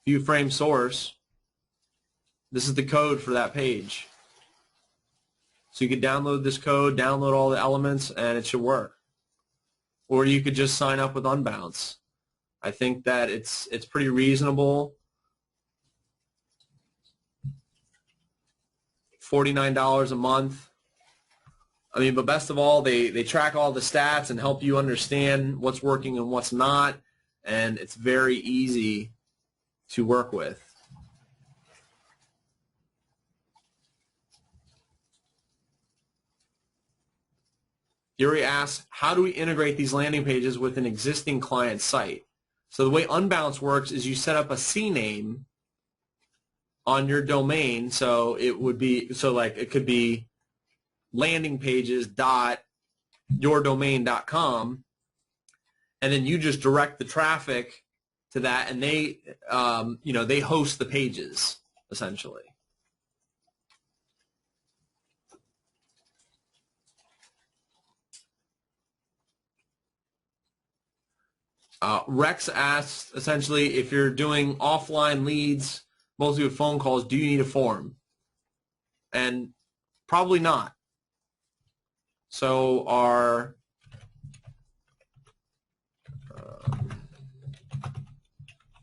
Speaker 1: View frame source. This is the code for that page. So you could download this code, download all the elements, and it should work. Or you could just sign up with Unbounce. I think that it's pretty reasonable. $49 a month. I mean, but best of all, they track all the stats and help you understand what's working and what's not, and it's very easy to work with. Yuri asks, how do we integrate these landing pages with an existing client site? So the way Unbounce works is you set up a CNAME on your domain. So it would be, so like it could be landingpages.yourdomain.com, and then you just direct the traffic to that, and they, they host the pages essentially. Rex asks, essentially, if you're doing offline leads, mostly with phone calls, do you need a form? And probably not. So our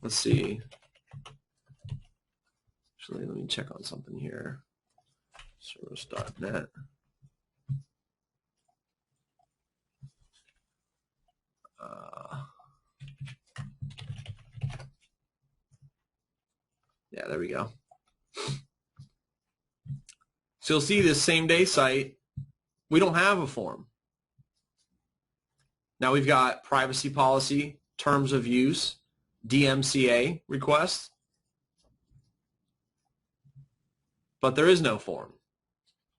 Speaker 1: let's see. Actually, let me check on something here. Service.net. Yeah, there we go. So you'll see this same day site, we don't have a form. Now we've got privacy policy, terms of use, DMCA request, but there is no form.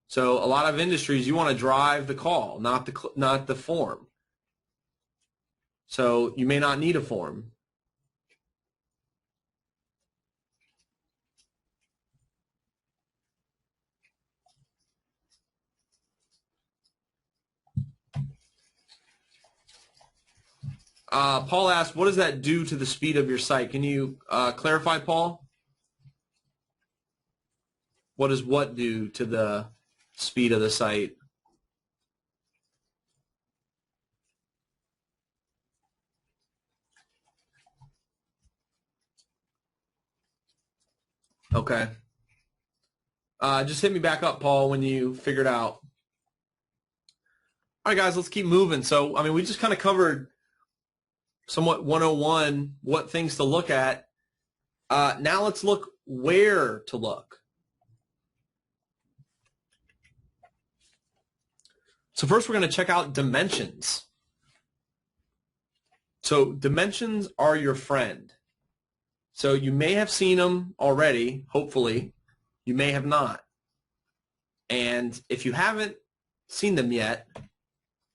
Speaker 1: So a lot of industries, you want to drive the call, not the form. So you may not need a form. Paul asked, what does that do to the speed of your site? Can you clarify, Paul? What does what do to the speed of the site? Okay. Just hit me back up, Paul, when you figure it out. All right, guys, let's keep moving. So, I mean, we just kind of covered somewhat 101, what things to look at. Now let's look where to look. So first we're going to check out dimensions. So dimensions are your friend. So you may have seen them already, hopefully. You may have not. And if you haven't seen them yet,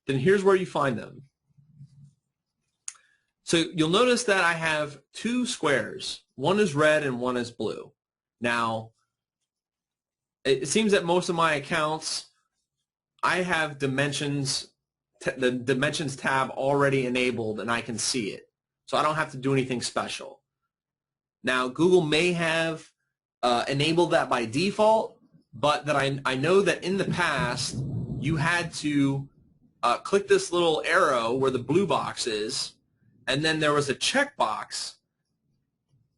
Speaker 1: then here's where you find them. So you'll notice that I have two squares. One is red and one is blue. Now, it seems that most of my accounts, I have dimensions, the dimensions tab already enabled, and I can see it. So I don't have to do anything special. Now, Google may have enabled that by default, but that I know that in the past, you had to click this little arrow where the blue box is, and then there was a checkbox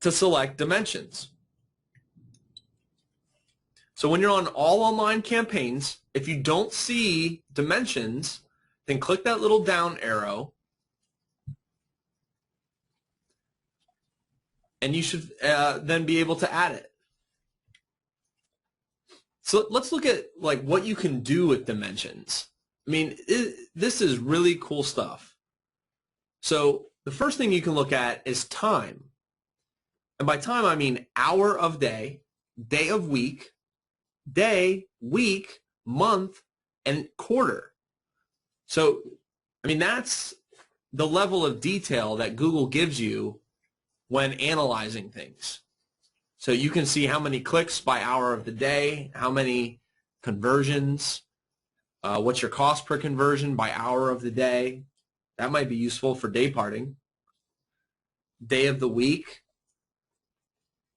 Speaker 1: to select dimensions. So when you're on all online campaigns, if you don't see dimensions, then click that little down arrow, and you should then be able to add it. So let's look at like what you can do with dimensions. I mean, this is really cool stuff. So the first thing you can look at is time. And by time, I mean hour of day, day of week, day, week, month, and quarter. So, I mean, that's the level of detail that Google gives you when analyzing things. So you can see how many clicks by hour of the day, how many conversions, what's your cost per conversion by hour of the day. That might be useful for day parting. Day of the week.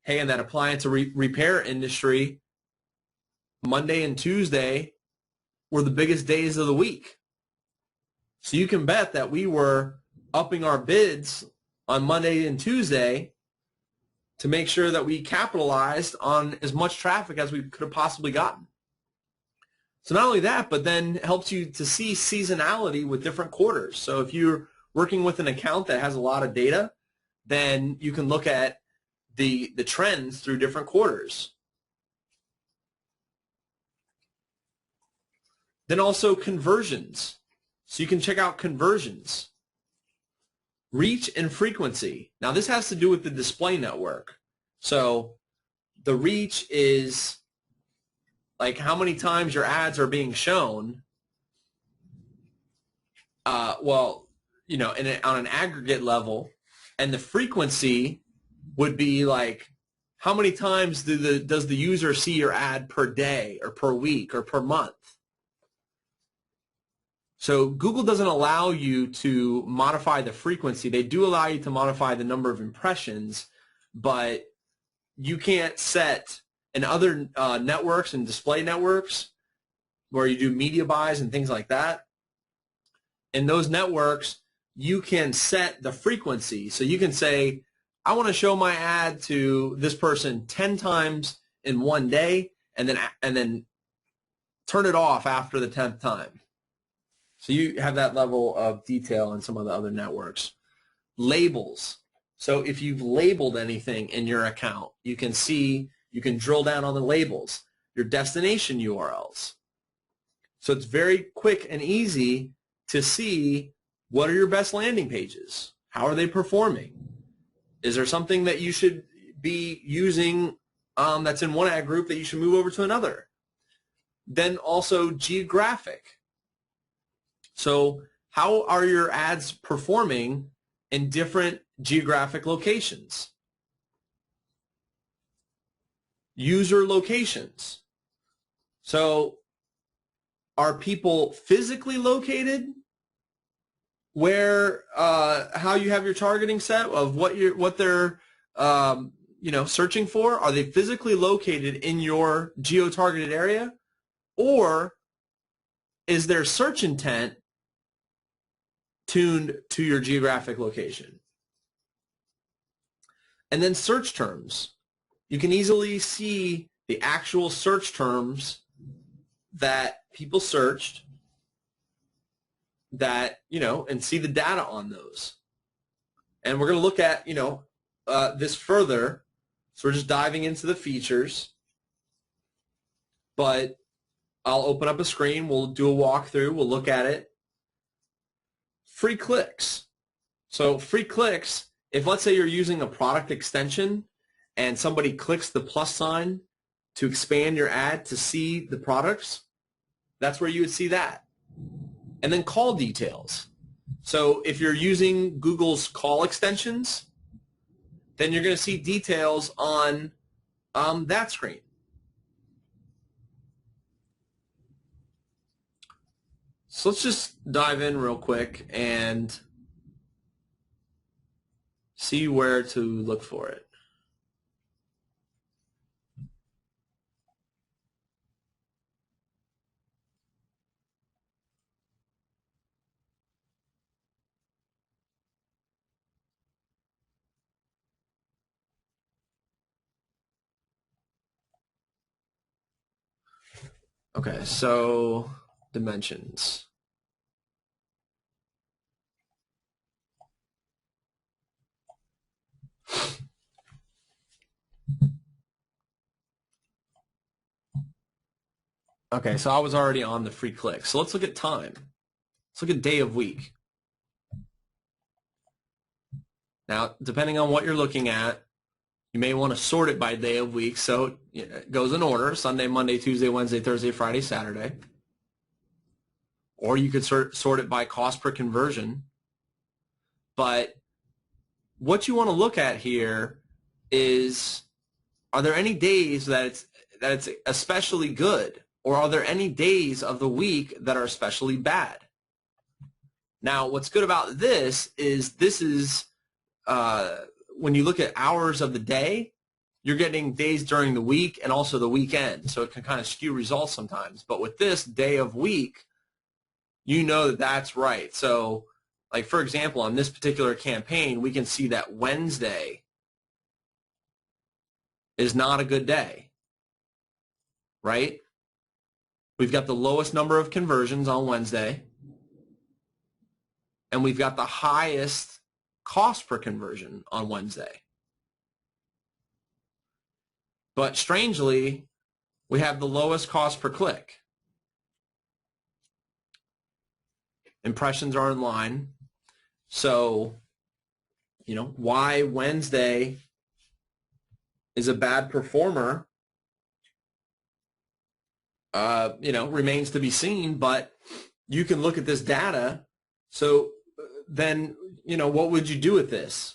Speaker 1: Hey, in that appliance repair industry, Monday and Tuesday were the biggest days of the week. So you can bet that we were upping our bids on Monday and Tuesday to make sure that we capitalized on as much traffic as we could have possibly gotten. So not only that, but then it helps you to see seasonality with different quarters. So if you're working with an account that has a lot of data, then you can look at the trends through different quarters. Then also conversions. So you can check out conversions. Reach and frequency. Now this has to do with the display network. So the reach is like how many times your ads are being shown. Well, you know, on an aggregate level, and the frequency would be like how many times does the user see your ad per day or per week or per month. So Google doesn't allow you to modify the frequency. They do allow you to modify the number of impressions, but you can't set in other networks and display networks where you do media buys and things like that. In those networks, you can set the frequency. So you can say, I want to show my ad to this person 10 times in one day and then turn it off after the 10th time. So you have that level of detail in some of the other networks. Labels. So if you've labeled anything in your account, you can see, you can drill down on the labels, your destination URLs. So it's very quick and easy to see what are your best landing pages. How are they performing? Is there something that you should be using that's in one ad group that you should move over to another? Then also geographic. So how are your ads performing in different geographic locations? User locations. So are people physically located where how you have your targeting set of what they're searching for? Are they physically located in your geo-targeted area, or is their search intent tuned to your geographic location? And then search terms. You can easily see the actual search terms that people searched, that, and see the data on those. And we're going to look at, this further. So we're just diving into the features. But I'll open up a screen. We'll do a walkthrough. We'll look at it. Free clicks. So free clicks, if let's say you're using a product extension and somebody clicks the plus sign to expand your ad to see the products, that's where you would see that. And then call details. So if you're using Google's call extensions, then you're going to see details on that screen. So let's just dive in real quick and see where to look for it. Okay, so dimensions. Okay, so I was already on the free click. So let's look at time. Let's look at day of week. Now, depending on what you're looking at, you may want to sort it by day of week. So it goes in order: Sunday, Monday, Tuesday, Wednesday, Thursday, Friday, Saturday. Or you could sort it by cost per conversion. But what you want to look at here is, are there any days that it's especially good? Or are there any days of the week that are especially bad? Now, what's good about this is when you look at hours of the day, you're getting days during the week and also the weekend. So it can kind of skew results sometimes. But with this day of week, you know that that's right. So, like, for example, on this particular campaign, we can see that Wednesday is not a good day, right? We've got the lowest number of conversions on Wednesday, and we've got the highest cost per conversion on Wednesday. But strangely, we have the lowest cost per click. Impressions are in line. So, why Wednesday is a bad performer, remains to be seen, but you can look at this data. So then, what would you do with this?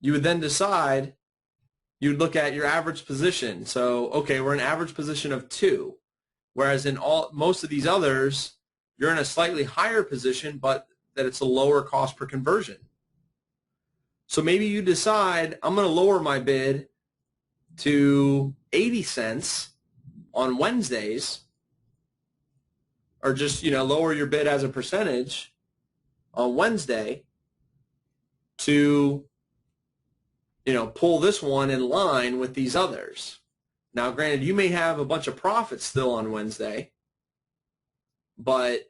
Speaker 1: You would then decide, you'd look at your average position. So, okay, we're an average position of 2, whereas in most of these others, you're in a slightly higher position, but that it's a lower cost per conversion. So maybe you decide, I'm going to lower my bid to 80 cents on Wednesdays, or just, lower your bid as a percentage on Wednesday to, pull this one in line with these others. Now, granted, you may have a bunch of profits still on Wednesday, but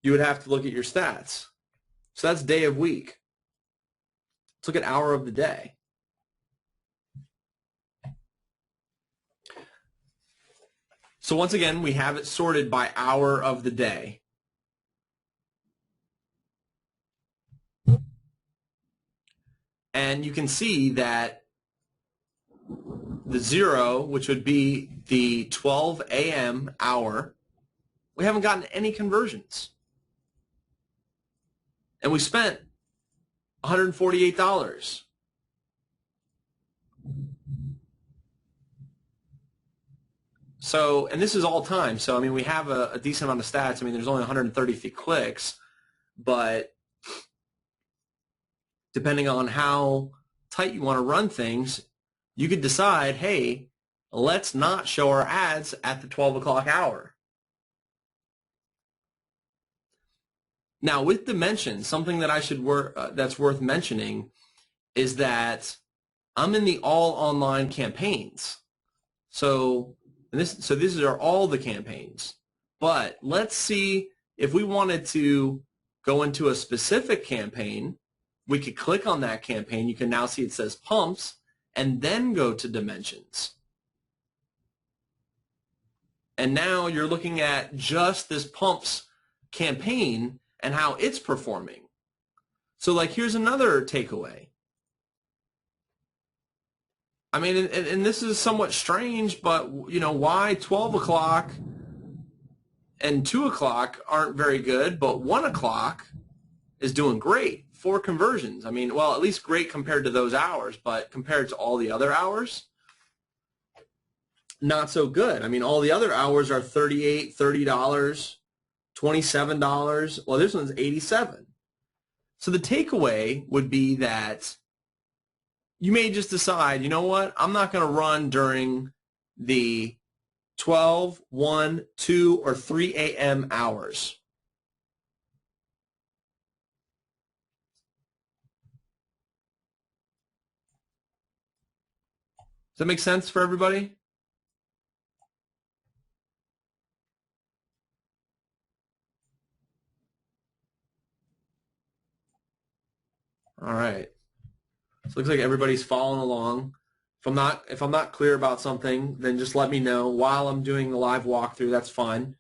Speaker 1: you would have to look at your stats. So that's day of week. Let's look at hour of the day. So once again, we have it sorted by hour of the day. And you can see that the 0, which would be the 12 a.m. hour, we haven't gotten any conversions. And we spent $148. So, and this is all time. So, I mean, we have a decent amount of stats. I mean, there's only 130 clicks, but depending on how tight you want to run things, you could decide, hey, let's not show our ads at the 12 o'clock hour. Now with dimensions, something that I should that's worth mentioning is that I'm in the all online campaigns. So these are all the campaigns. But let's see if we wanted to go into a specific campaign, we could click on that campaign. You can now see it says pumps and then go to dimensions. And now you're looking at just this pumps campaign and how it's performing. So like here's another takeaway. I mean, and this is somewhat strange, but you know, why 12 o'clock and 2 o'clock aren't very good, but 1 o'clock is doing great. 4 conversions. I mean, well, at least great compared to those hours, but compared to all the other hours, not so good. I mean, all the other hours are $38, $30, $27. Well, this one's $87. So the takeaway would be that you may just decide, you know what, I'm not going to run during the 12, 1, 2, or 3 a.m. hours. Does that make sense for everybody? All right. So it looks like everybody's following along. If I'm not clear about something, then just let me know while I'm doing the live walkthrough. That's fine.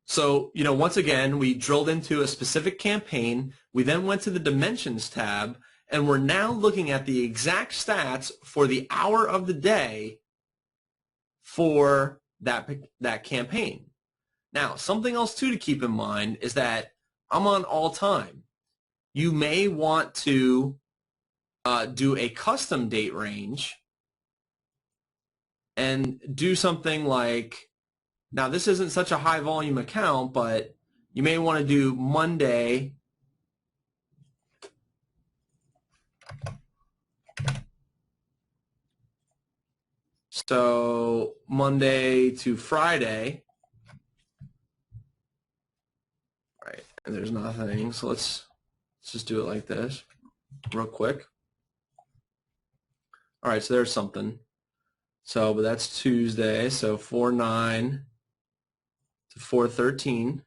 Speaker 1: So, you know, once again, we drilled into a specific campaign. We then went to the Dimensions tab, and we're now looking at the exact stats for the hour of the day for that campaign. Now, something else too to keep in mind is that I'm on all time. You may want to do a custom date range and do something like, now this isn't such a high volume account, but you may want to do Monday so Monday to Friday. Right, and there's nothing, so let's just do it like this real quick. All right, so there's something. So, but that's Tuesday, so 4/9 to 4/13.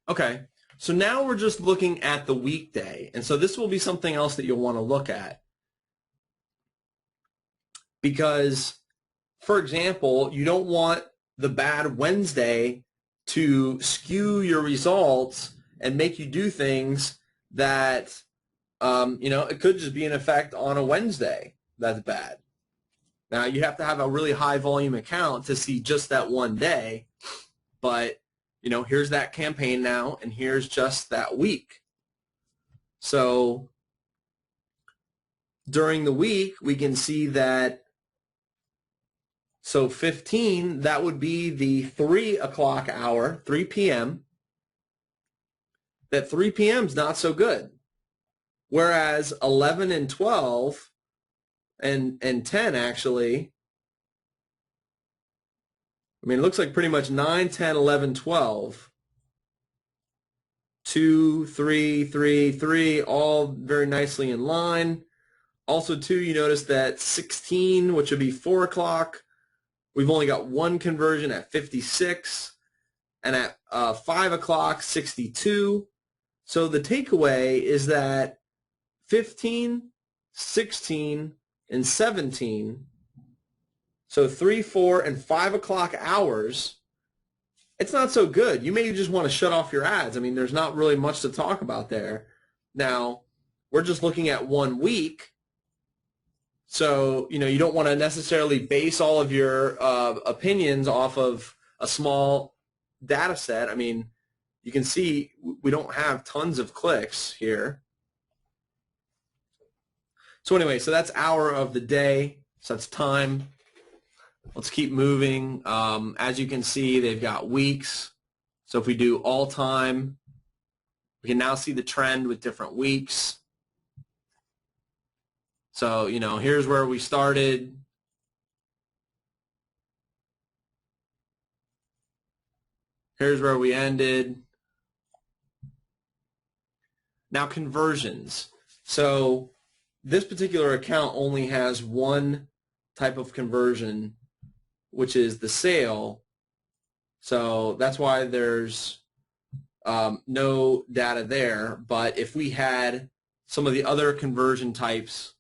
Speaker 1: Okay, so now we're just looking at the weekday, and so this will be something else that you'll want to look at. Because, for example, you don't want the bad Wednesday to skew your results and make you do things that, you know, it could just be an effect on a Wednesday that's bad. Now, you have to have a really high volume account to see just that one day, but, you know, here's that campaign now, and here's just that week. So during the week, we can see that, so 15, that would be the 3 o'clock hour, 3 p.m. That 3 p.m. is not so good. Whereas 11 and 12 and 10 actually, I mean, it looks like pretty much 9, 10, 11, 12, 2, 3, 3, 3, all very nicely in line. Also, too, you notice that 16, which would be 4 o'clock, we've only got one conversion at 56, and at 5 o'clock, 62. So the takeaway is that 15, 16, and 17, so 3, 4, and 5 o'clock hours, it's not so good. You may just want to shut off your ads. I mean, there's not really much to talk about there. Now, we're just looking at 1 week. So, you know, you don't want to necessarily base all of your opinions off of a small data set. I mean, you can see we don't have tons of clicks here. So anyway, so that's hour of the day. So that's time. Let's keep moving. As you can see, they've got weeks. So if we do all time, We can now see the trend with different weeks. So, here's where we started. Here's where we ended. Now conversions. So this particular account only has one type of conversion, which is the sale. So that's why there's no data there. But if we had some of the other conversion types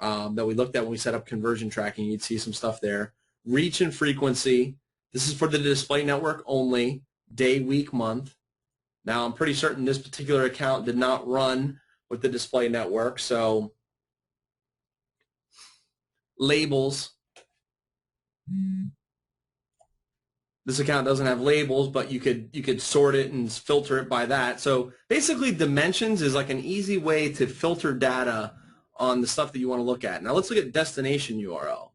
Speaker 1: that we looked at when we set up conversion tracking, you'd see some stuff there. Reach and frequency. This is for the display network only, day, week, month. Now, I'm pretty certain this particular account did not run with the display network, so labels. This account doesn't have labels, but you could sort it and filter it by that. So basically, dimensions is like an easy way to filter data on the stuff that you want to look at. Now, let's look at destination URL.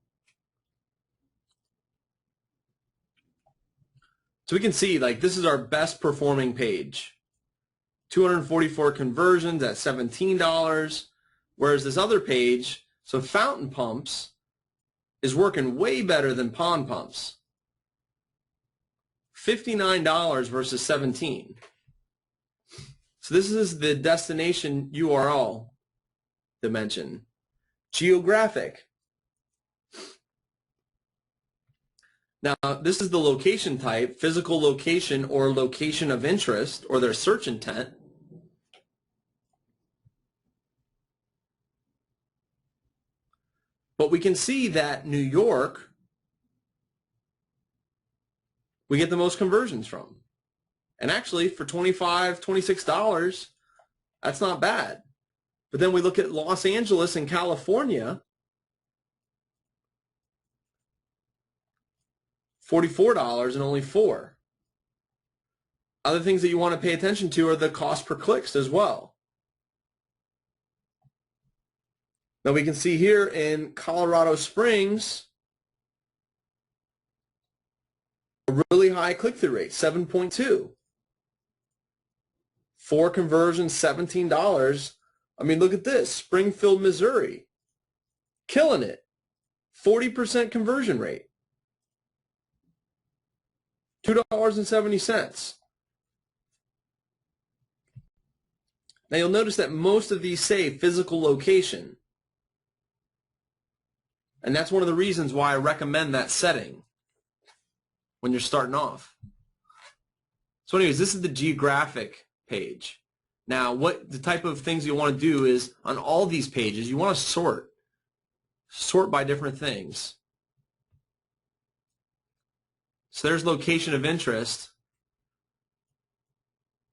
Speaker 1: So we can see, like, this is our best performing page. 244 conversions at $17, whereas this other page, so fountain pumps, is working way better than pond pumps. $59 versus $17. So this is the destination URL dimension. Geographic. Now, this is the location type, physical location or location of interest, or their search intent. But we can see that New York, we get the most conversions from. And actually, for $25, $26, that's not bad. But then we look at Los Angeles and California, $44 and only 4. Other things that you want to pay attention to are the cost per clicks as well. Now we can see here in Colorado Springs, a really high click-through rate, 7.2. 4 conversions, $17. I mean, look at this, Springfield, Missouri, killing it, 40% conversion rate. $2.70. Now you'll notice that most of these say physical location. And that's one of the reasons why I recommend that setting when you're starting off. So anyways, this is the geographic page. Now what the type of things you want to do is on all these pages, you want to sort by different things. So there's location of interest.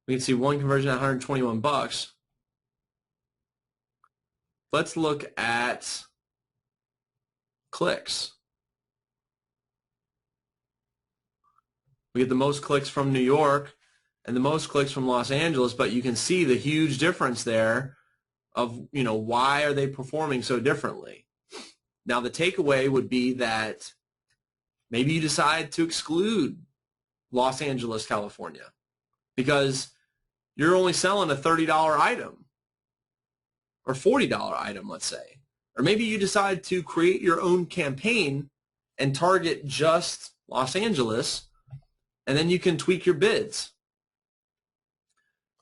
Speaker 1: We can see one conversion at $121. Let's look at clicks. We get the most clicks from New York and the most clicks from Los Angeles, but you can see the huge difference there of, why are they performing so differently? Now the takeaway would be that maybe you decide to exclude Los Angeles, California, because you're only selling a $30 item or $40 item, let's say. Or maybe you decide to create your own campaign and target just Los Angeles, and then you can tweak your bids.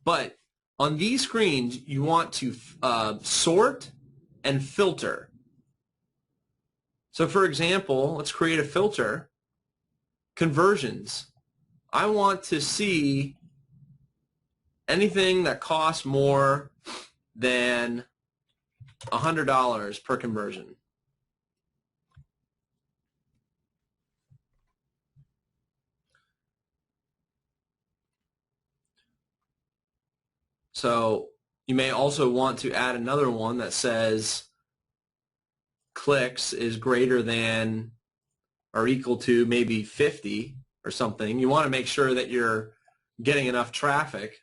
Speaker 1: But on these screens, you want to sort and filter. So for example, let's create a filter, conversions. I want to see anything that costs more than $100 per conversion. So you may also want to add another one that says clicks is greater than or equal to maybe 50 or something. You want to make sure that you're getting enough traffic.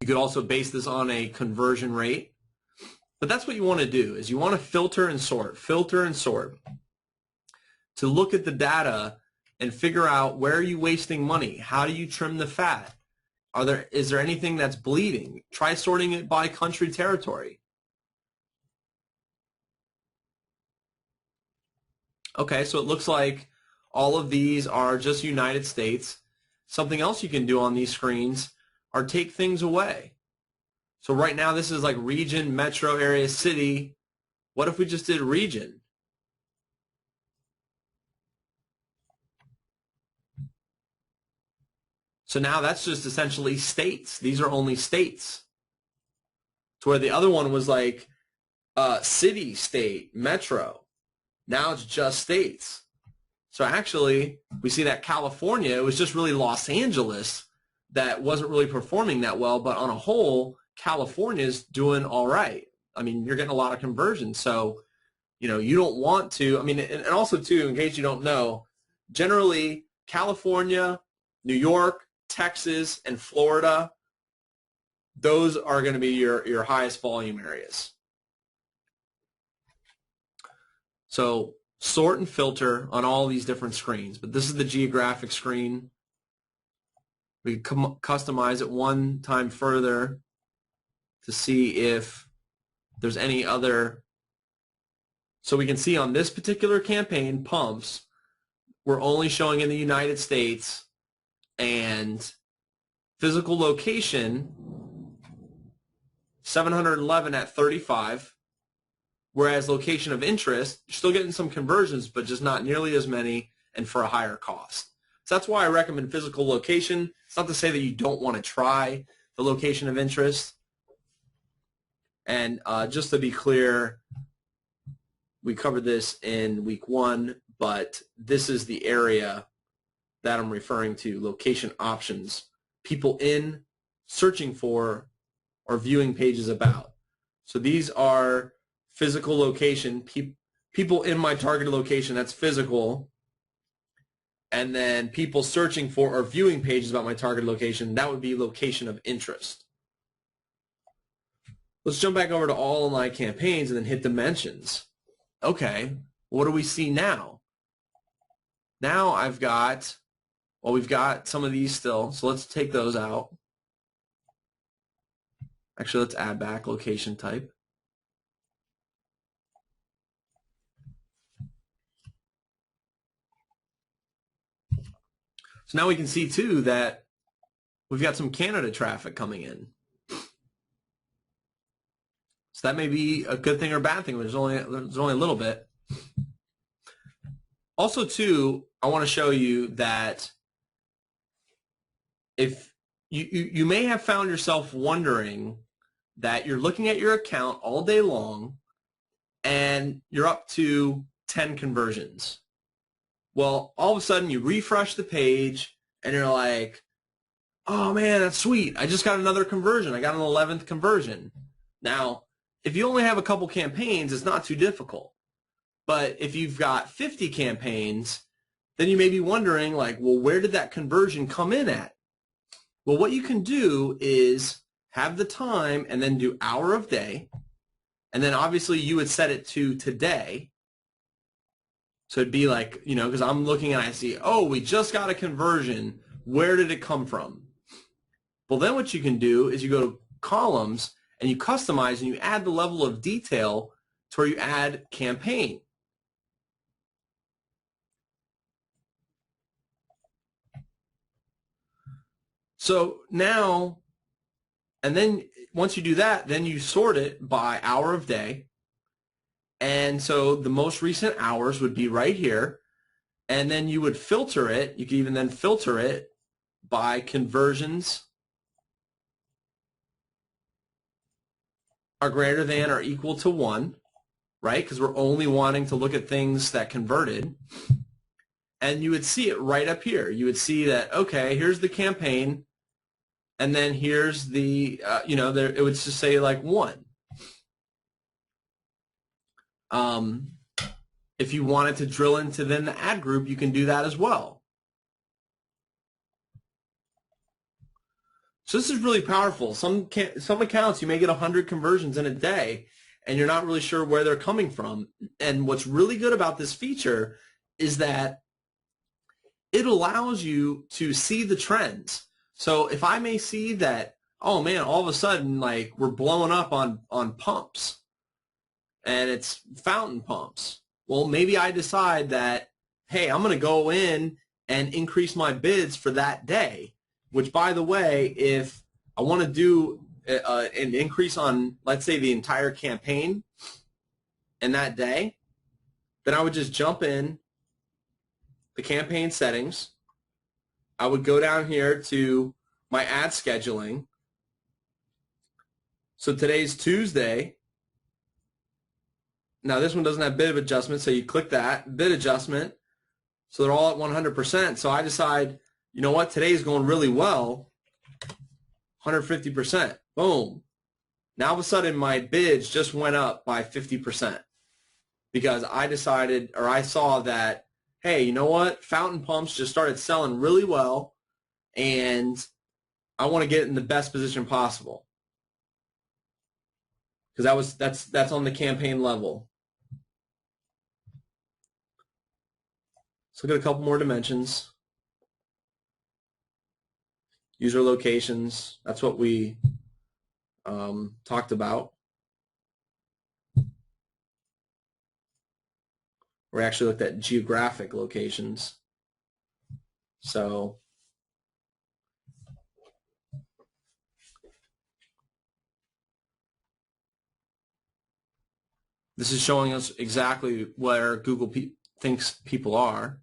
Speaker 1: You could also base this on a conversion rate. But that's what you want to do, is you want to filter and sort to look at the data and figure out where are you wasting money? How do you trim the fat? Is there anything that's bleeding? Try sorting it by country territory. Okay, so it looks like all of these are just United States. Something else you can do on these screens are take things away. So right now this is like region, metro area, city. What if we just did region? So now that's just essentially states. These are only states. To where the other one was like city, state, metro. Now it's just states. So actually, we see that California, it was just really Los Angeles that wasn't really performing that well, but on a whole, California's doing all right. I mean, you're getting a lot of conversions. So, you know, you don't want to, I mean, and also too, in case you don't know, generally California, New York, Texas, and Florida, those are going to be your highest volume areas. So sort and filter on all these different screens, but this is the geographic screen. We can customize it one time further to see if there's any other. So we can see on this particular campaign, pumps, we're only showing in the United States, and physical location, 711 at 35. Whereas location of interest, you're still getting some conversions, but just not nearly as many and for a higher cost. So that's why I recommend physical location. It's not to say that you don't want to try the location of interest. And just to be clear, we covered this in week 1, but this is the area that I'm referring to, location options. People in, searching for, or viewing pages about. So these are physical location, people in my targeted location, that's physical, and then people searching for or viewing pages about my targeted location, that would be location of interest. Let's jump back over to all of my campaigns and then hit dimensions. Okay, what do we see now? Now I've got, well, we've got some of these still, so let's take those out. Actually, let's add back location type. So now we can see too that we've got some Canada traffic coming in. So that may be a good thing or a bad thing. There's only a little bit. Also too, I want to show you that if you may have found yourself wondering that you're looking at your account all day long and you're up to 10 conversions. Well, all of a sudden you refresh the page and you're like, oh man, that's sweet. I just got another conversion. I got an 11th conversion. Now, if you only have a couple campaigns, it's not too difficult. But if you've got 50 campaigns, then you may be wondering, like, well, where did that conversion come in at? Well, what you can do is have the time and then do hour of day. And then obviously you would set it to today. So it'd be like, you know, because I'm looking and I see, oh, we just got a conversion. Where did it come from? Well, then what you can do is you go to columns and you customize and you add the level of detail to where you add campaign. So now, and then once you do that, then you sort it by hour of day. And so the most recent hours would be right here. And then you would filter it. You could even then filter it by conversions are greater than or equal to 1, right? Because we're only wanting to look at things that converted. And you would see it right up here. You would see that, okay, here's the campaign. And then here's the, you know, there, it would just say like 1. If you wanted to drill into then the ad group, you can do that as well. So this is really powerful. Some accounts you may get 100 conversions in a day, and you're not really sure where they're coming from. And what's really good about this feature is that it allows you to see the trends. So if I may see that, oh man, all of a sudden, like, we're blowing up on pumps, and it's fountain pumps. Well, maybe I decide that, hey, I'm going to go in and increase my bids for that day, which, by the way, if I want to do an increase on, let's say, the entire campaign in that day, then I would just jump in the campaign settings. I would go down here to my ad scheduling. So today's Tuesday. Now this one doesn't have bid adjustment, so you click that, bid adjustment. So they're all at 100%. So I decide, you know what, today's going really well, 150%. Boom. Now all of a sudden my bids just went up by 50% because I decided, or I saw that, hey, you know what, fountain pumps just started selling really well, and I want to get in the best position possible. Because that's on the campaign level. Let's look at a couple more dimensions. User locations, that's what we talked about. We actually looked at geographic locations. So this is showing us exactly where Google thinks people are.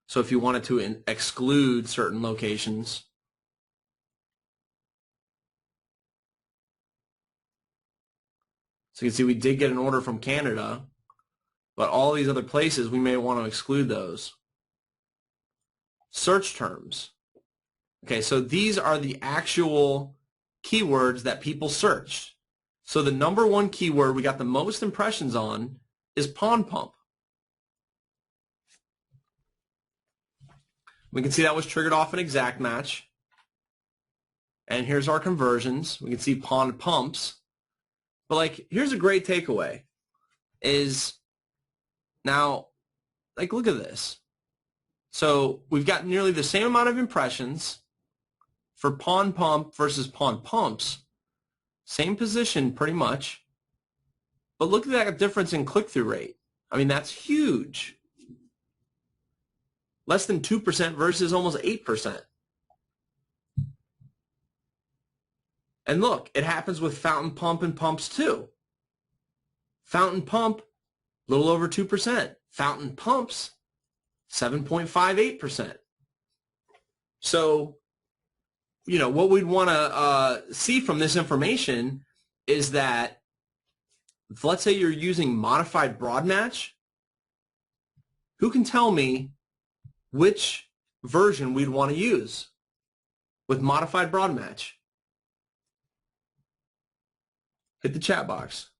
Speaker 1: So if you wanted to exclude certain locations, so you can see we did get an order from Canada, but all these other places we may want to exclude those. Search terms. Okay, so these are the actual keywords that people searched. So the number one keyword we got the most impressions on is pond pump. We can see that was triggered off an exact match. And here's our conversions. We can see pond pumps. But like, here's a great takeaway is now, like, look at this. So we've got nearly the same amount of impressions for pond pump versus pond pumps. Same position pretty much. But look at that difference in click-through rate. I mean, that's huge. Less than 2% versus almost 8%. And look, it happens with fountain pump and pumps too. Fountain pump, a little over 2%. Fountain pumps, 7.58%. So, you know, what we'd want to see from this information is that, if, let's say you're using modified broad match, who can tell me which version we'd want to use with modified broad match? Hit the chat box.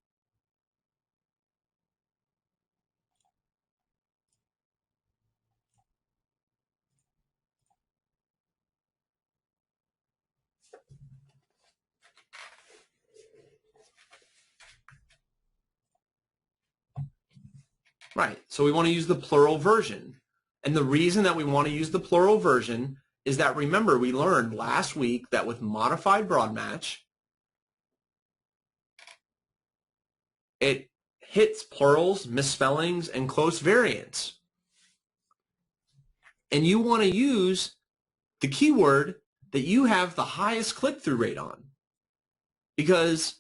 Speaker 1: Right, so we want to use the plural version. And the reason that we want to use the plural version is that, remember, we learned last week that with modified broad match, it hits plurals, misspellings, and close variants. And you want to use the keyword that you have the highest click-through rate on, because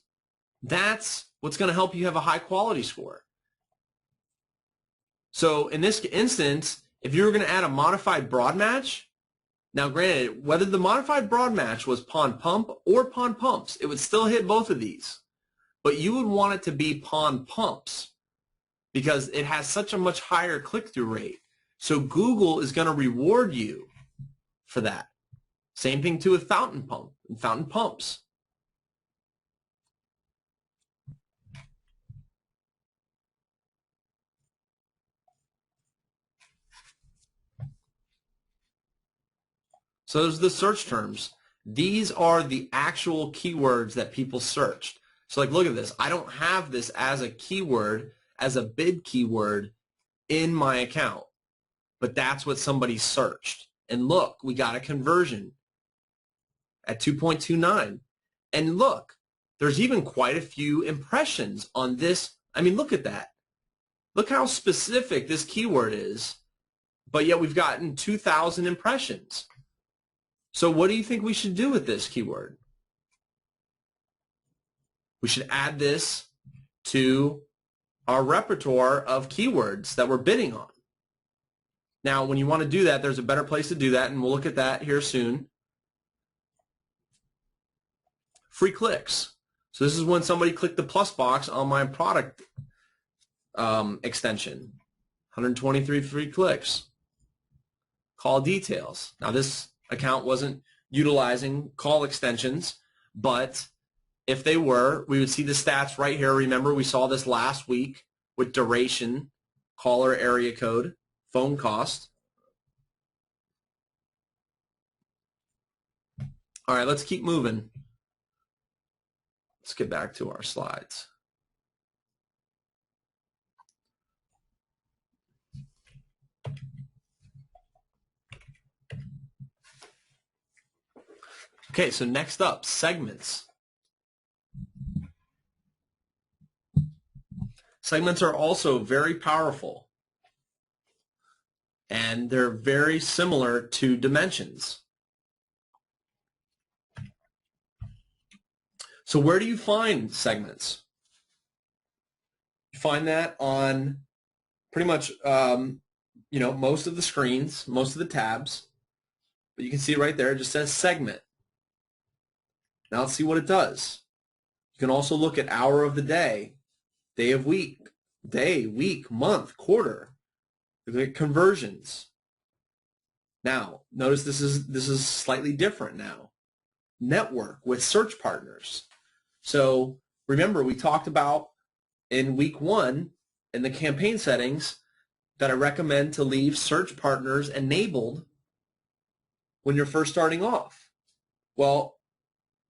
Speaker 1: that's what's going to help you have a high quality score. So in this instance, if you were going to add a modified broad match, now granted, whether the modified broad match was pond pump or pond pumps, it would still hit both of these. But you would want it to be pond pumps because it has such a much higher click-through rate. So Google is going to reward you for that. Same thing too with fountain pump and fountain pumps. So those are the search terms. These are the actual keywords that people searched. So like, look at this. I don't have this as a keyword, as a bid keyword in my account. but that's what somebody searched. And look, we got a conversion at 2.29. And look, there's even quite a few impressions on this. I mean, look at that. Look how specific this keyword is, but yet we've gotten 2,000 impressions. So what do you think we should do with this keyword? We should add this to our repertoire of keywords that we're bidding on. Now, when you want to do that, there's a better place to do that, and we'll look at that here soon. Free clicks. So this is when somebody clicked the plus box on my product extension. 123 free clicks. Call details. Now, this account wasn't utilizing call extensions, but if they were, we would see the stats right here. Remember, we saw this last week with duration, caller area code, phone cost. All right, let's keep moving. Let's get back to our slides. Okay, so next up, segments. Segments are also very powerful, and they're very similar to dimensions. So where do you find segments? You find that on pretty much most of the screens, most of the tabs. But you can see right there, it just says segment. Now let's see what it does. You can also look at hour of the day, day of week, day, week, month, quarter. Look at conversions. Now, notice this is slightly different now. Network with search partners. So remember, we talked about in week 1 in the campaign settings that I recommend to leave search partners enabled when you're first starting off. Well,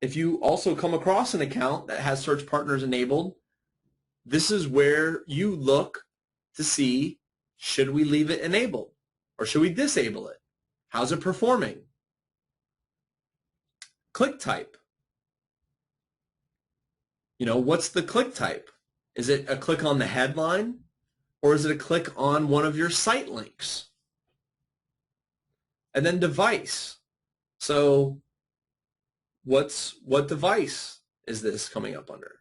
Speaker 1: if you also come across an account that has search partners enabled, this is where you look to see, should we leave it enabled or should we disable it? How's it performing? Click type. What's the click type? Is it a click on the headline or is it a click on one of your site links? And then device. So what device is this coming up under?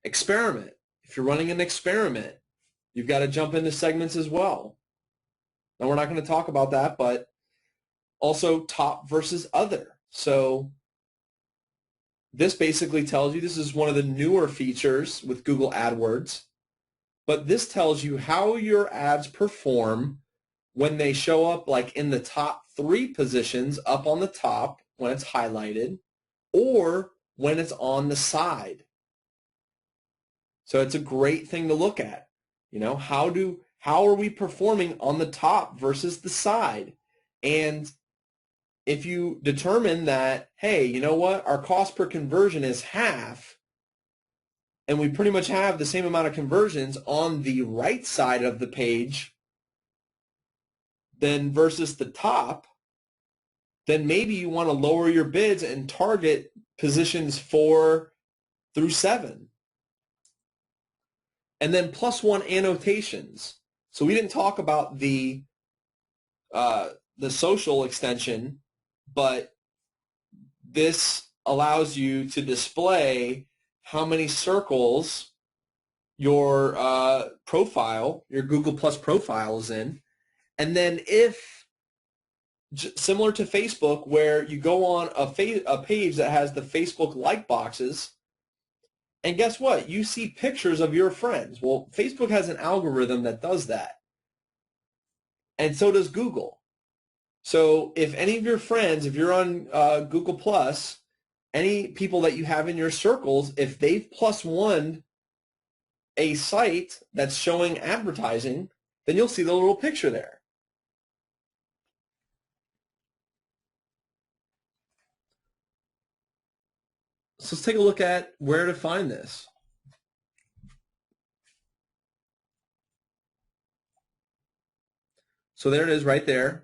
Speaker 1: Experiment. If you're running an experiment, you've got to jump into segments as well. Now, we're not going to talk about that, but also top versus other. So this basically tells you, this is one of the newer features with Google AdWords, but this tells you how your ads perform when they show up like in the top 3 positions up on the top when it's highlighted or when it's on the side. So it's a great thing to look at. How are we performing on the top versus the side? And if you determine that, hey, you know what, our cost per conversion is half, and we pretty much have the same amount of conversions on the right side of the page than versus the top, then maybe you want to lower your bids and target positions 4 through 7. And then +1 annotations. So we didn't talk about the social extension, but this allows you to display how many circles your profile, your Google Plus profile is in. And then if, similar to Facebook, where you go on a page that has the Facebook like boxes, and guess what? You see pictures of your friends. Well, Facebook has an algorithm that does that. And so does Google. So if any of your friends, if you're on Google Plus, any people that you have in your circles, if they've +1 a site that's showing advertising, then you'll see the little picture there. So let's take a look at where to find this. So there it is right there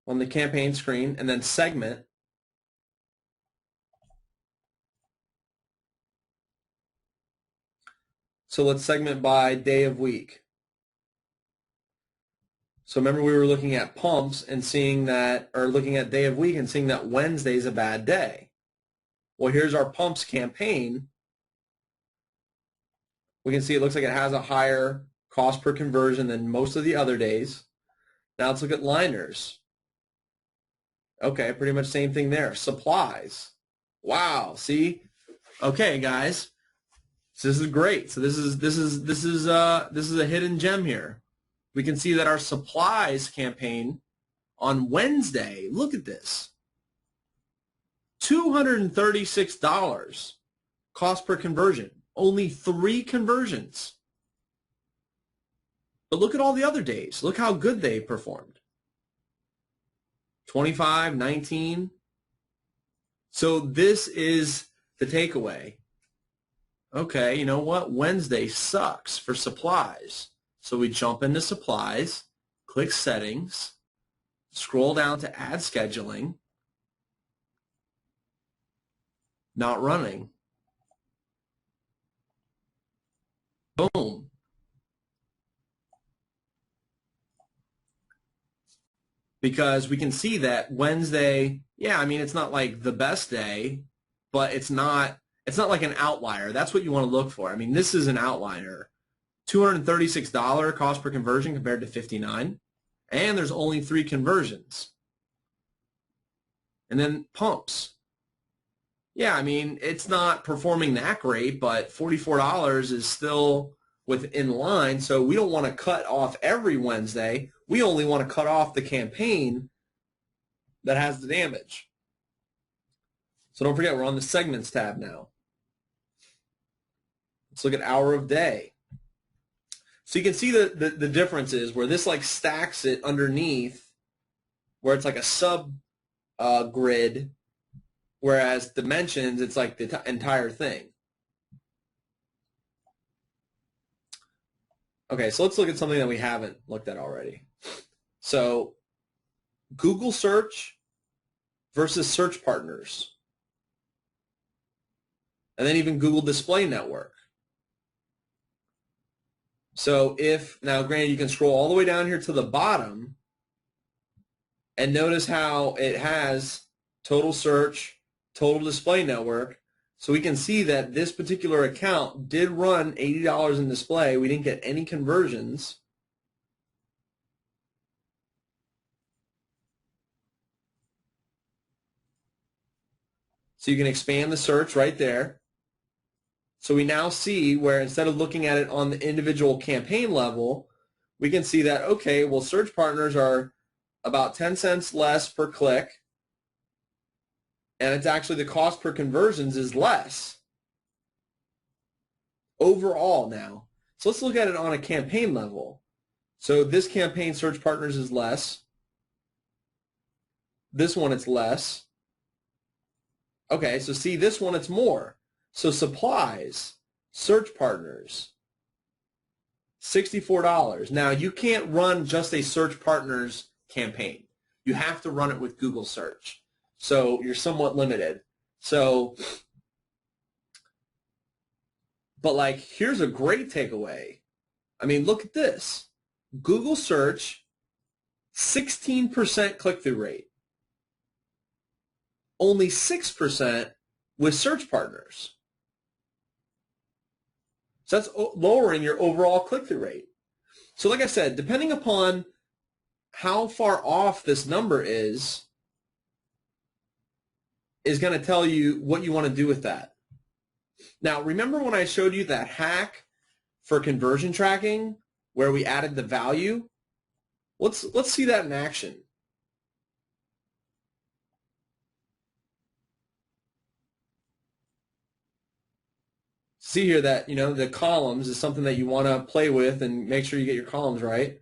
Speaker 1: on the campaign screen, and then segment. So let's segment by day of week. So remember we were looking at pumps and seeing that, or looking at day of week and seeing that Wednesday is a bad day. Well, here's our pumps campaign. We can see it looks like it has a higher cost per conversion than most of the other days. Now let's look at liners. Okay, pretty much same thing there. Supplies. Wow, see? Okay, guys. So this is great. So this is a hidden gem here. We can see that our supplies campaign on Wednesday, look at this. $236 cost per conversion. Only 3 conversions. But look at all the other days. Look how good they performed. 25, 19. So this is the takeaway. Okay, you know what? Wednesday sucks for supplies. So we jump into supplies, click settings, scroll down to add scheduling, not running. Boom. Because we can see that Wednesday, yeah, I mean, it's not like the best day, but it's not like an outlier. That's what you want to look for. I mean, this is an outlier. $236 cost per conversion compared to 59, and there's only 3 conversions. And then pumps. Yeah, I mean, it's not performing that great, but $44 is still within line, so we don't want to cut off every Wednesday. We only want to cut off the campaign that has the damage. So don't forget, we're on the segments tab now. Let's look at hour of day. So you can see the differences where this like stacks it underneath, where it's like a sub grid, whereas dimensions, it's like the entire thing. Okay, so let's look at something that we haven't looked at already. So Google search versus search partners. And then even Google Display Network. So if, now granted you can scroll all the way down here to the bottom and notice how it has total search, total display network. So we can see that this particular account did run $80 in display. We didn't get any conversions. So you can expand the search right there. So we now see where instead of looking at it on the individual campaign level, we can see that, okay, well, search partners are about 10 cents less per click, and it's actually the cost per conversions is less overall now. So let's look at it on a campaign level. So this campaign search partners is less. This one it's less. Okay, so see this one it's more. So supplies, search partners, $64. Now you can't run just a search partners campaign. You have to run it with Google search. So you're somewhat limited. So, but like here's a great takeaway. I mean, look at this. Google search, 16% click-through rate. Only 6% with search partners. So that's lowering your overall click-through rate. So like I said, depending upon how far off this number is going to tell you what you want to do with that. Now, remember when I showed you that hack for conversion tracking where we added the value? Let's see that in action. See here that, you know, the columns is something that you want to play with and make sure you get your columns right.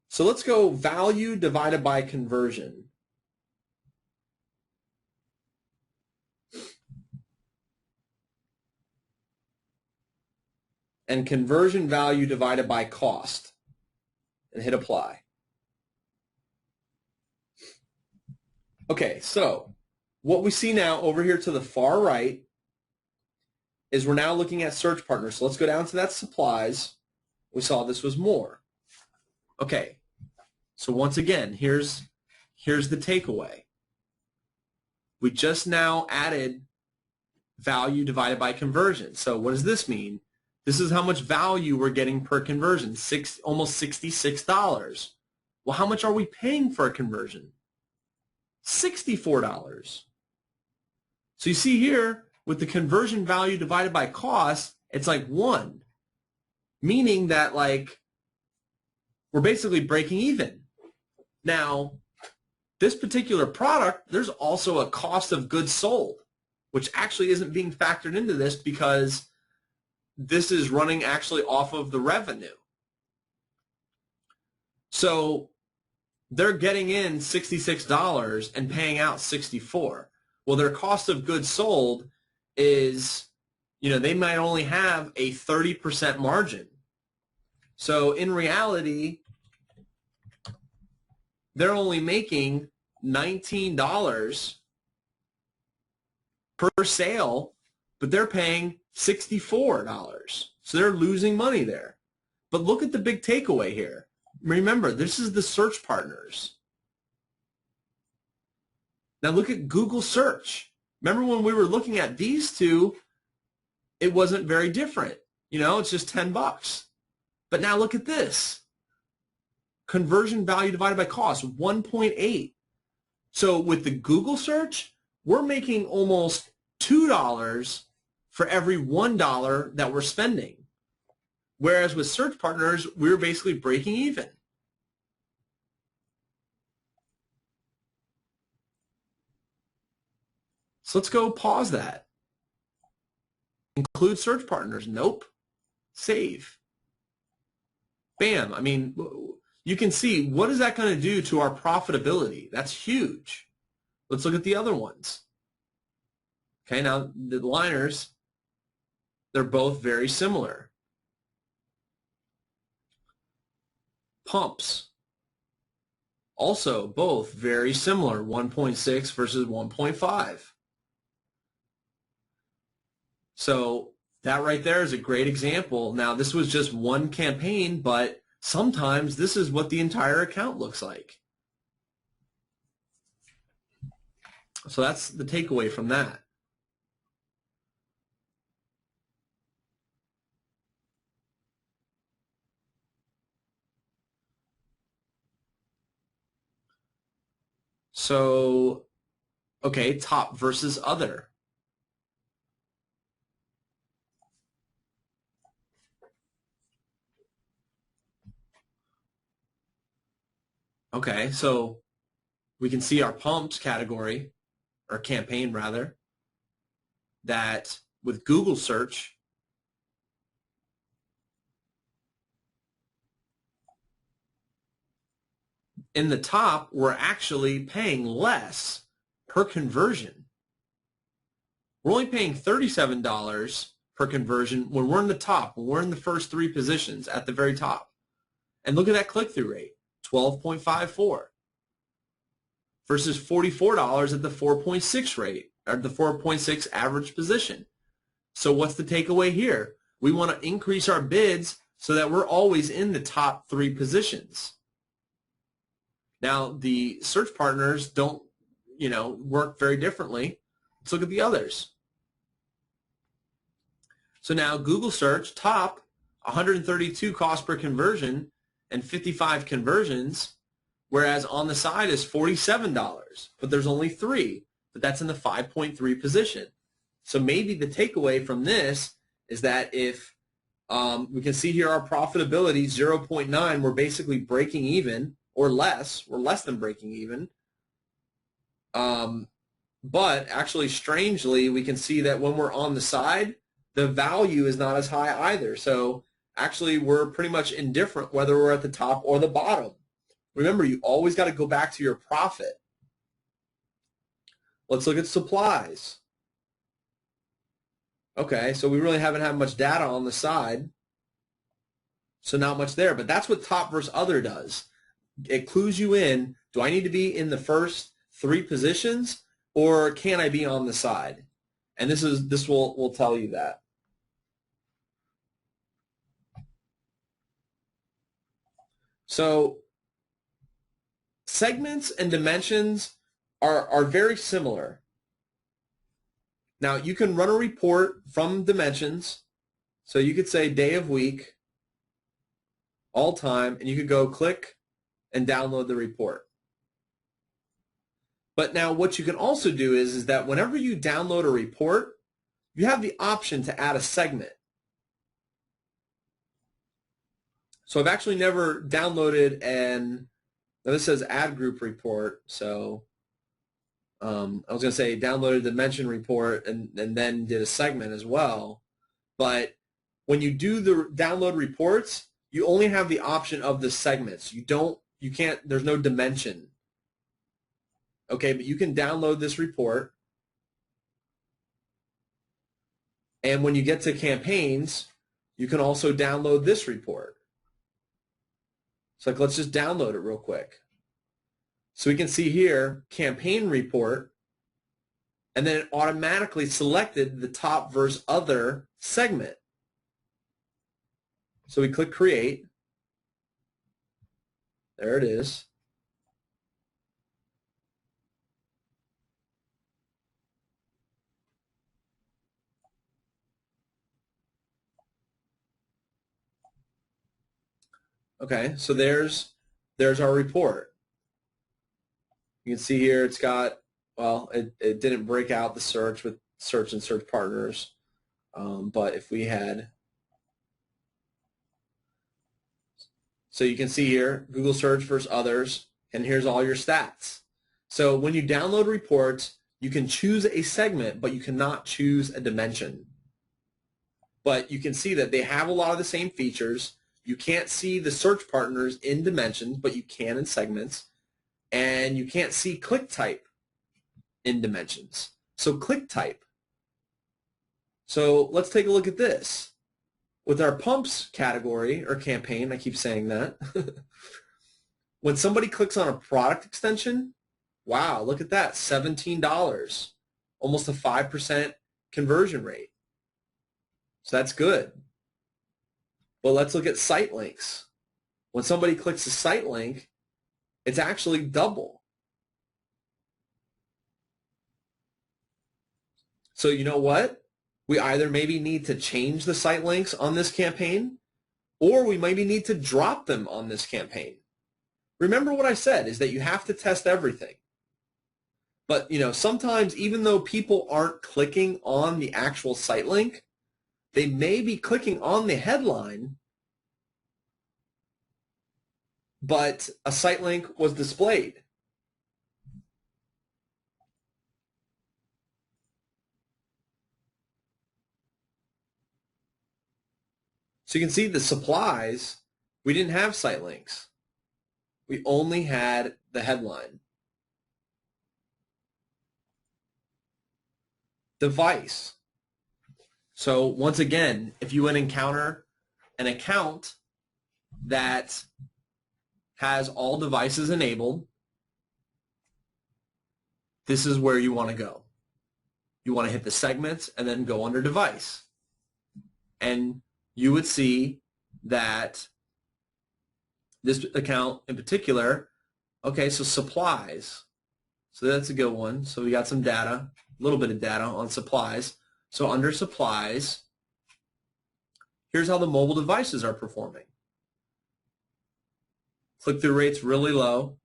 Speaker 1: So let's go value divided by conversion. And conversion value divided by cost. And hit apply. Okay, so what we see now over here to the far right is we're now looking at search partners. So let's go down to that supplies. We saw this was more. Okay, so once again, here's the takeaway. We just now added value divided by conversion. So what does this mean? This is how much value we're getting per conversion, almost $66. Well, how much are we paying for a conversion? $64. So you see here, with the conversion value divided by cost, it's like 1, meaning that like we're basically breaking even. Now, this particular product, there's also a cost of goods sold, which actually isn't being factored into this because this is running actually off of the revenue. So they're getting in $66 and paying out $64. Well, their cost of goods sold is, they might only have a 30% margin. So in reality, they're only making $19 per sale, but they're paying $64. So they're losing money there. But look at the big takeaway here. Remember, this is the search partners. Now look at Google search. Remember when we were looking at these two, it wasn't very different. It's just $10. But now look at this. Conversion value divided by cost, 1.8. So with the Google search, we're making almost $2 for every $1 that we're spending. Whereas with search partners, we're basically breaking even. So let's go pause that. Include search partners. Nope. Save. Bam. I mean, you can see, what is that going to do to our profitability? That's huge. Let's look at the other ones. Okay, now the liners, they're both very similar. Pumps, also both very similar, 1.6 versus 1.5. So that right there is a great example. Now, this was just one campaign, but sometimes this is what the entire account looks like. So that's the takeaway from that. So, okay, top versus other. Okay, so we can see our pumps category, or campaign rather, that with Google search, in the top, we're actually paying less per conversion. We're only paying $37 per conversion when we're in the top, when we're in the first 3 positions at the very top. And look at that click-through rate, 12.54 versus $44 at the 4.6 rate, or the 4.6 average position. So what's the takeaway here? We want to increase our bids so that we're always in the top 3 positions. Now, the search partners don't, work very differently. Let's look at the others. So now Google search, top, 132 cost per conversion and 55 conversions, whereas on the side is $47, but there's only 3, but that's in the 5.3 position. So maybe the takeaway from this is that if we can see here our profitability, 0.9, we're basically breaking even or less. We're less than breaking even. But actually, strangely, we can see that when we're on the side, the value is not as high either. So actually, we're pretty much indifferent whether we're at the top or the bottom. Remember, you always got to go back to your profit. Let's look at supplies. Okay, so we really haven't had much data on the side, so not much there. But that's what top versus other does. It clues you in, do I need to be in the first 3 positions, or can I be on the side? And this will tell you that. So segments and dimensions are very similar. Now you can run a report from dimensions. So you could say day of week, all time, and you could go click and download the report. But now what you can also do is that whenever you download a report, you have the option to add a segment. So I've actually never downloaded now this says add group report, so I was going to say downloaded dimension report and then did a segment as well. But when you do the download reports, you only have the option of the segments. You can't, there's no dimension. Okay, but you can download this report. And when you get to campaigns, you can also download this report. So let's just download it real quick. So we can see here, campaign report, and then it automatically selected the top versus other segment. So we click create. There it is. Okay, so there's our report. You can see here it's got, well, it didn't break out the search with search and search partners, but if we had, so you can see here Google search versus others, and here's all your stats. So when you download reports, you can choose a segment, but you cannot choose a dimension. But you can see that they have a lot of the same features. You can't see the search partners in dimensions, but you can in segments. And you can't see click type in dimensions. So click type. So let's take a look at this. With our pumps category or campaign, I keep saying that, when somebody clicks on a product extension, wow, look at that, $17, almost a 5% conversion rate. So that's good. But let's look at site links. When somebody clicks a site link, it's actually double. So you know what? We either maybe need to change the site links on this campaign, or we maybe need to drop them on this campaign. Remember what I said is that you have to test everything. But sometimes even though people aren't clicking on the actual site link, they may be clicking on the headline, but a site link was displayed. So you can see the supplies, we didn't have site links. We only had the headline. Device. So once again, if you would encounter an account that has all devices enabled, this is where you want to go. You want to hit the segments and then go under device. And you would see that this account in particular, okay, so supplies. So that's a good one. So we got some data, a little bit of data on supplies. So under supplies, here's how the mobile devices are performing. Click-through rate's really low.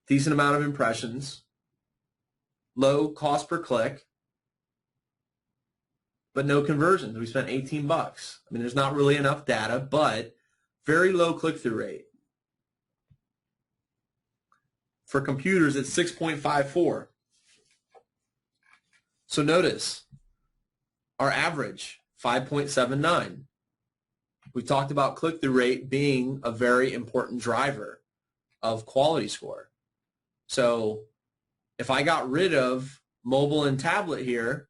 Speaker 1: Decent amount of impressions. Low cost per click. But no conversions. We spent 18 bucks. I mean, there's not really enough data, but very low click-through rate. For computers, it's 6.54. So notice, our average, 5.79. We talked about click-through rate being a very important driver of quality score. So if I got rid of mobile and tablet here,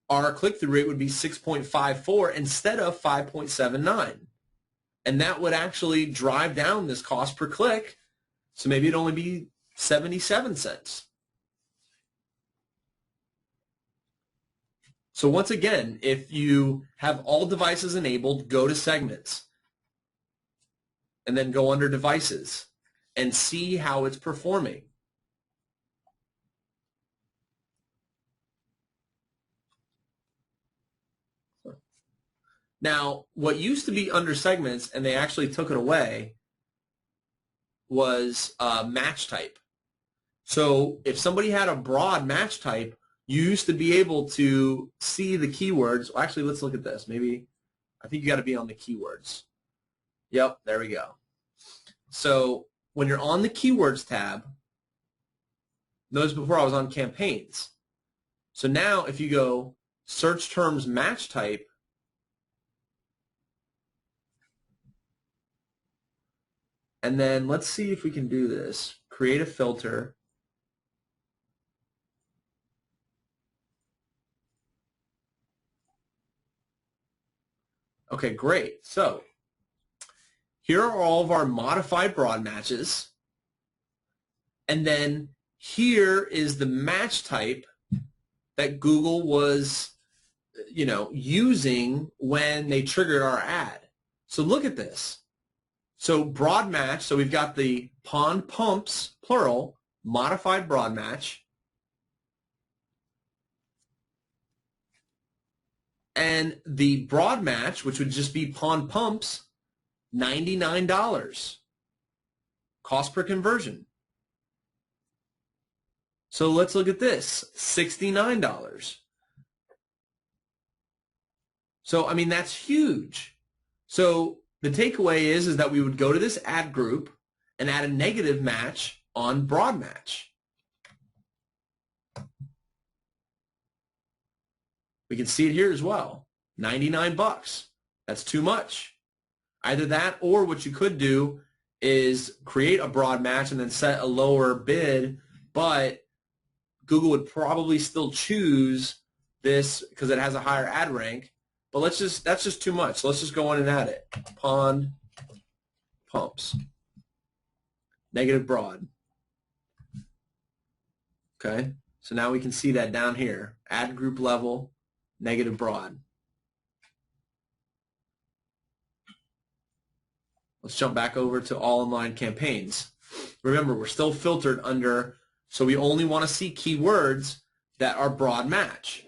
Speaker 1: our click-through rate would be 6.54 instead of 5.79. and that would actually drive down this cost per click. So maybe it'd only be 77 cents. So once again, if you have all devices enabled, go to segments and then go under devices and see how it's performing. Now, what used to be under segments, and they actually took it away, was match type. So if somebody had a broad match type, you used to be able to see the keywords. Well, actually, let's look at this. Maybe, I think you got to be on the keywords. Yep, there we go. So when you're on the keywords tab, notice before I was on campaigns. So now if you go search terms match type, and then let's see if we can do this. Create a filter. Okay, great. So here are all of our modified broad matches. And then here is the match type that Google was, using when they triggered our ad. So look at this. So broad match, so we've got the pond pumps, plural, modified broad match. And the broad match, which would just be pond pumps, $99. Cost per conversion. So let's look at this, $69. So, I mean, that's huge. So the takeaway is that we would go to this ad group and add a negative match on broad match. We can see it here as well, 99 bucks. That's too much. Either that, or what you could do is create a broad match and then set a lower bid, but Google would probably still choose this because it has a higher ad rank. But that's just too much. So let's just go in and add it. Pond pumps. Negative broad. Okay. So now we can see that down here. Ad group level, negative broad. Let's jump back over to all inline campaigns. Remember, we're still filtered under, so we only want to see keywords that are broad match.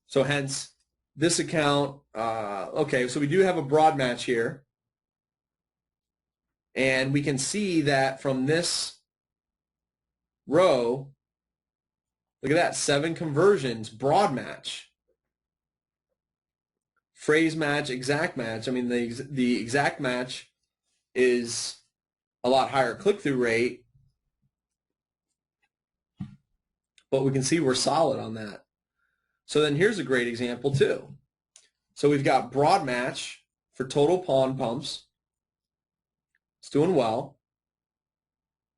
Speaker 1: So hence, this account, okay, so we do have a broad match here. And we can see that from this row, look at that, 7 conversions, broad match. Phrase match, exact match. I mean, the exact match is a lot higher click-through rate, but we can see we're solid on that. So then here's a great example too. So we've got broad match for total pond pumps. It's doing well.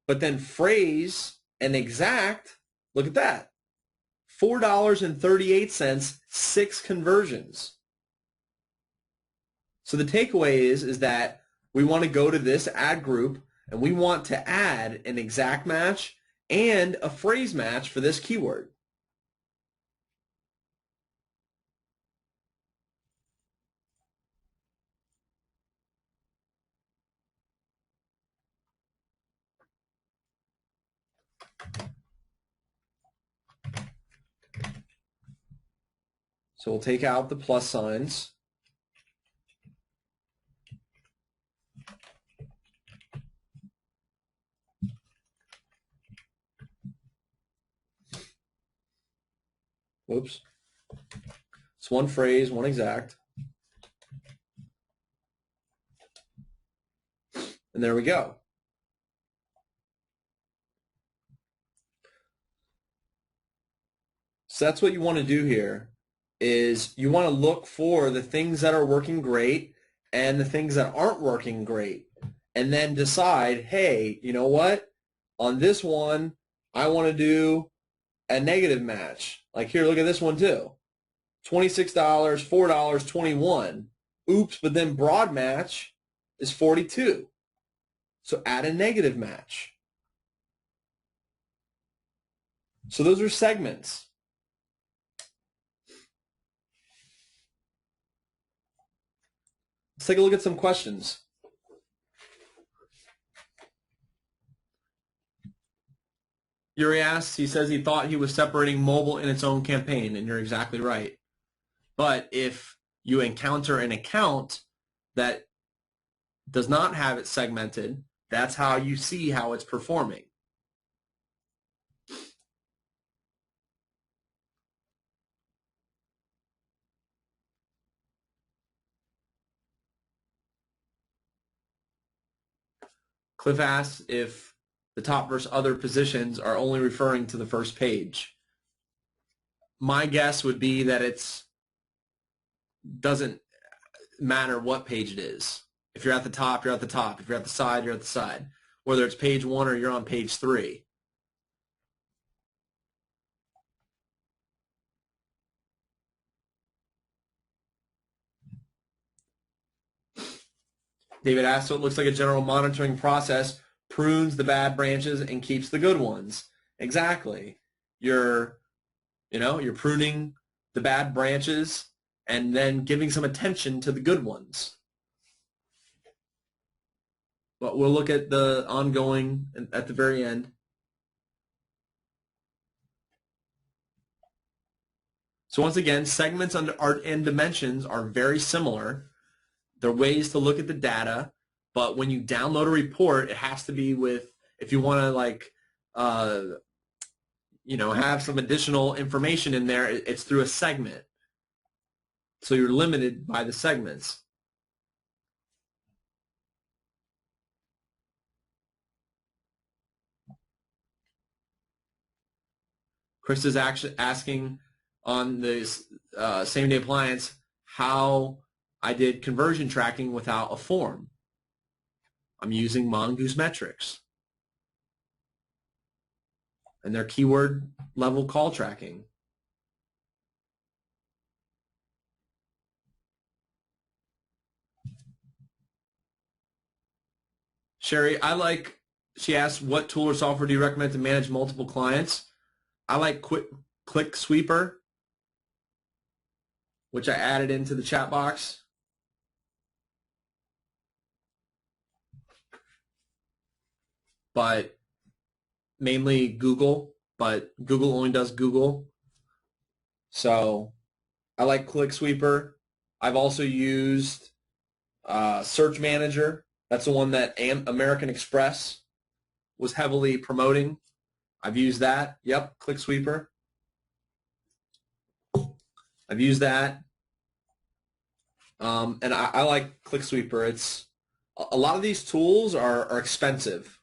Speaker 1: But then phrase and exact, look at that. $4.38, 6 conversions. So the takeaway is that we want to go to this ad group and we want to add an exact match and a phrase match for this keyword. So we'll take out the plus signs. Whoops. It's one phrase, one exact. And there we go. So that's what you want to do here, is you want to look for the things that are working great and the things that aren't working great. And then decide, hey, you know what? On this one, I want to do a negative match. Like here, look at this one too. $26, $4.21. Oops, but then broad match is 42. So add a negative match. So those are segments. Let's take a look at some questions. Yuri asks, he says he thought he was separating mobile in its own campaign, and you're exactly right. But if you encounter an account that does not have it segmented, that's how you see how it's performing. Cliff asks if the top versus other positions are only referring to the first page. My guess would be that it's doesn't matter what page it is. If you're at the top, you're at the top. If you're at the side, you're at the side. Whether it's page 1 or you're on page 3. David asks, so it looks like a general monitoring process prunes the bad branches and keeps the good ones. Exactly. You're pruning the bad branches and then giving some attention to the good ones. But we'll look at the ongoing at the very end. So once again, segments and dimensions are very similar. They're ways to look at the data, but when you download a report, it has to be with, if you want to have some additional information in there, it's through a segment. So you're limited by the segments. Chris is actually asking on this same-day appliance how I did conversion tracking without a form. I'm using Mongoose metrics and their keyword level call tracking. Sherry, she asked, what tool or software do you recommend to manage multiple clients? I like ClickSweeper, which I added into the chat box. But mainly Google, but Google only does Google. So I like ClickSweeper. I've also used Search Manager. That's the one that American Express was heavily promoting. I've used that. Yep, ClickSweeper. I've used that. And I like ClickSweeper. It's a lot of these tools are expensive.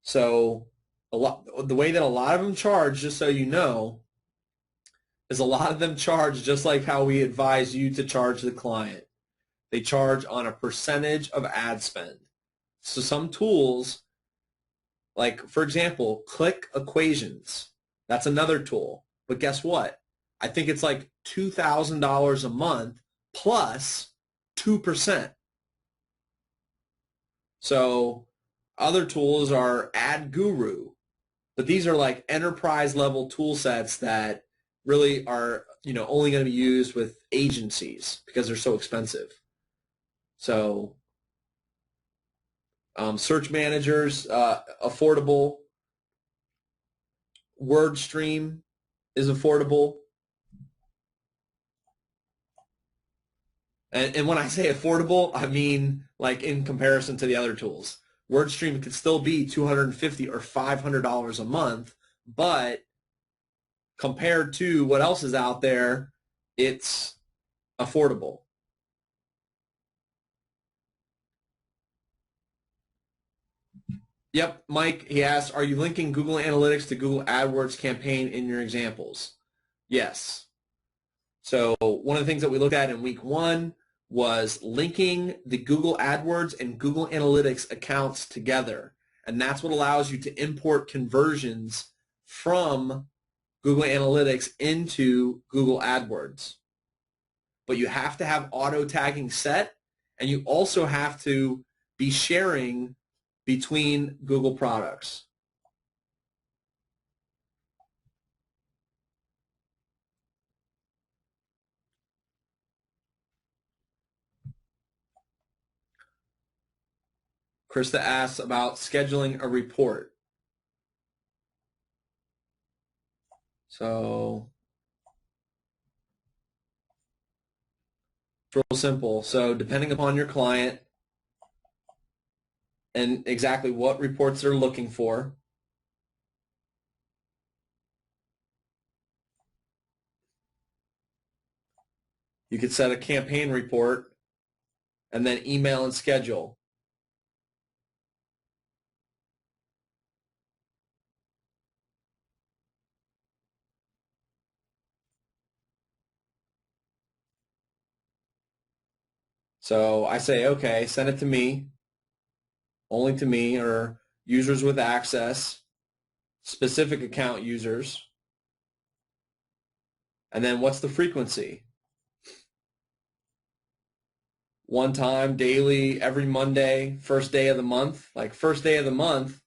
Speaker 1: So the way that a lot of them charge, just so you know, is a lot of them charge just like how we advise you to charge the client. They charge on a percentage of ad spend. So some tools, like for example, Click Equations, that's another tool. But guess what? I think it's like $2,000 a month plus 2%. So other tools are Ad Guru, but these are like enterprise level tool sets that really are only going to be used with agencies because they're so expensive. So search managers, affordable. WordStream is affordable. And when I say affordable, I mean like in comparison to the other tools. WordStream could still be $250 or $500 a month, but compared to what else is out there, it's affordable. Yep, Mike, he asked, are you linking Google Analytics to Google AdWords campaign in your examples? Yes. So one of the things that we looked at in week 1 was linking the Google AdWords and Google Analytics accounts together. And that's what allows you to import conversions from Google Analytics into Google AdWords. but you have to have auto tagging set, and you also have to be sharing between Google products. Krista asks about scheduling a report. So it's real simple. So depending upon your client and exactly what reports they're looking for, you could set a campaign report and then email and schedule. So I say, okay, send it to me, only to me, or users with access, specific account users, and then what's the frequency? One time, daily, every Monday, first day of the month. Like first day of the month,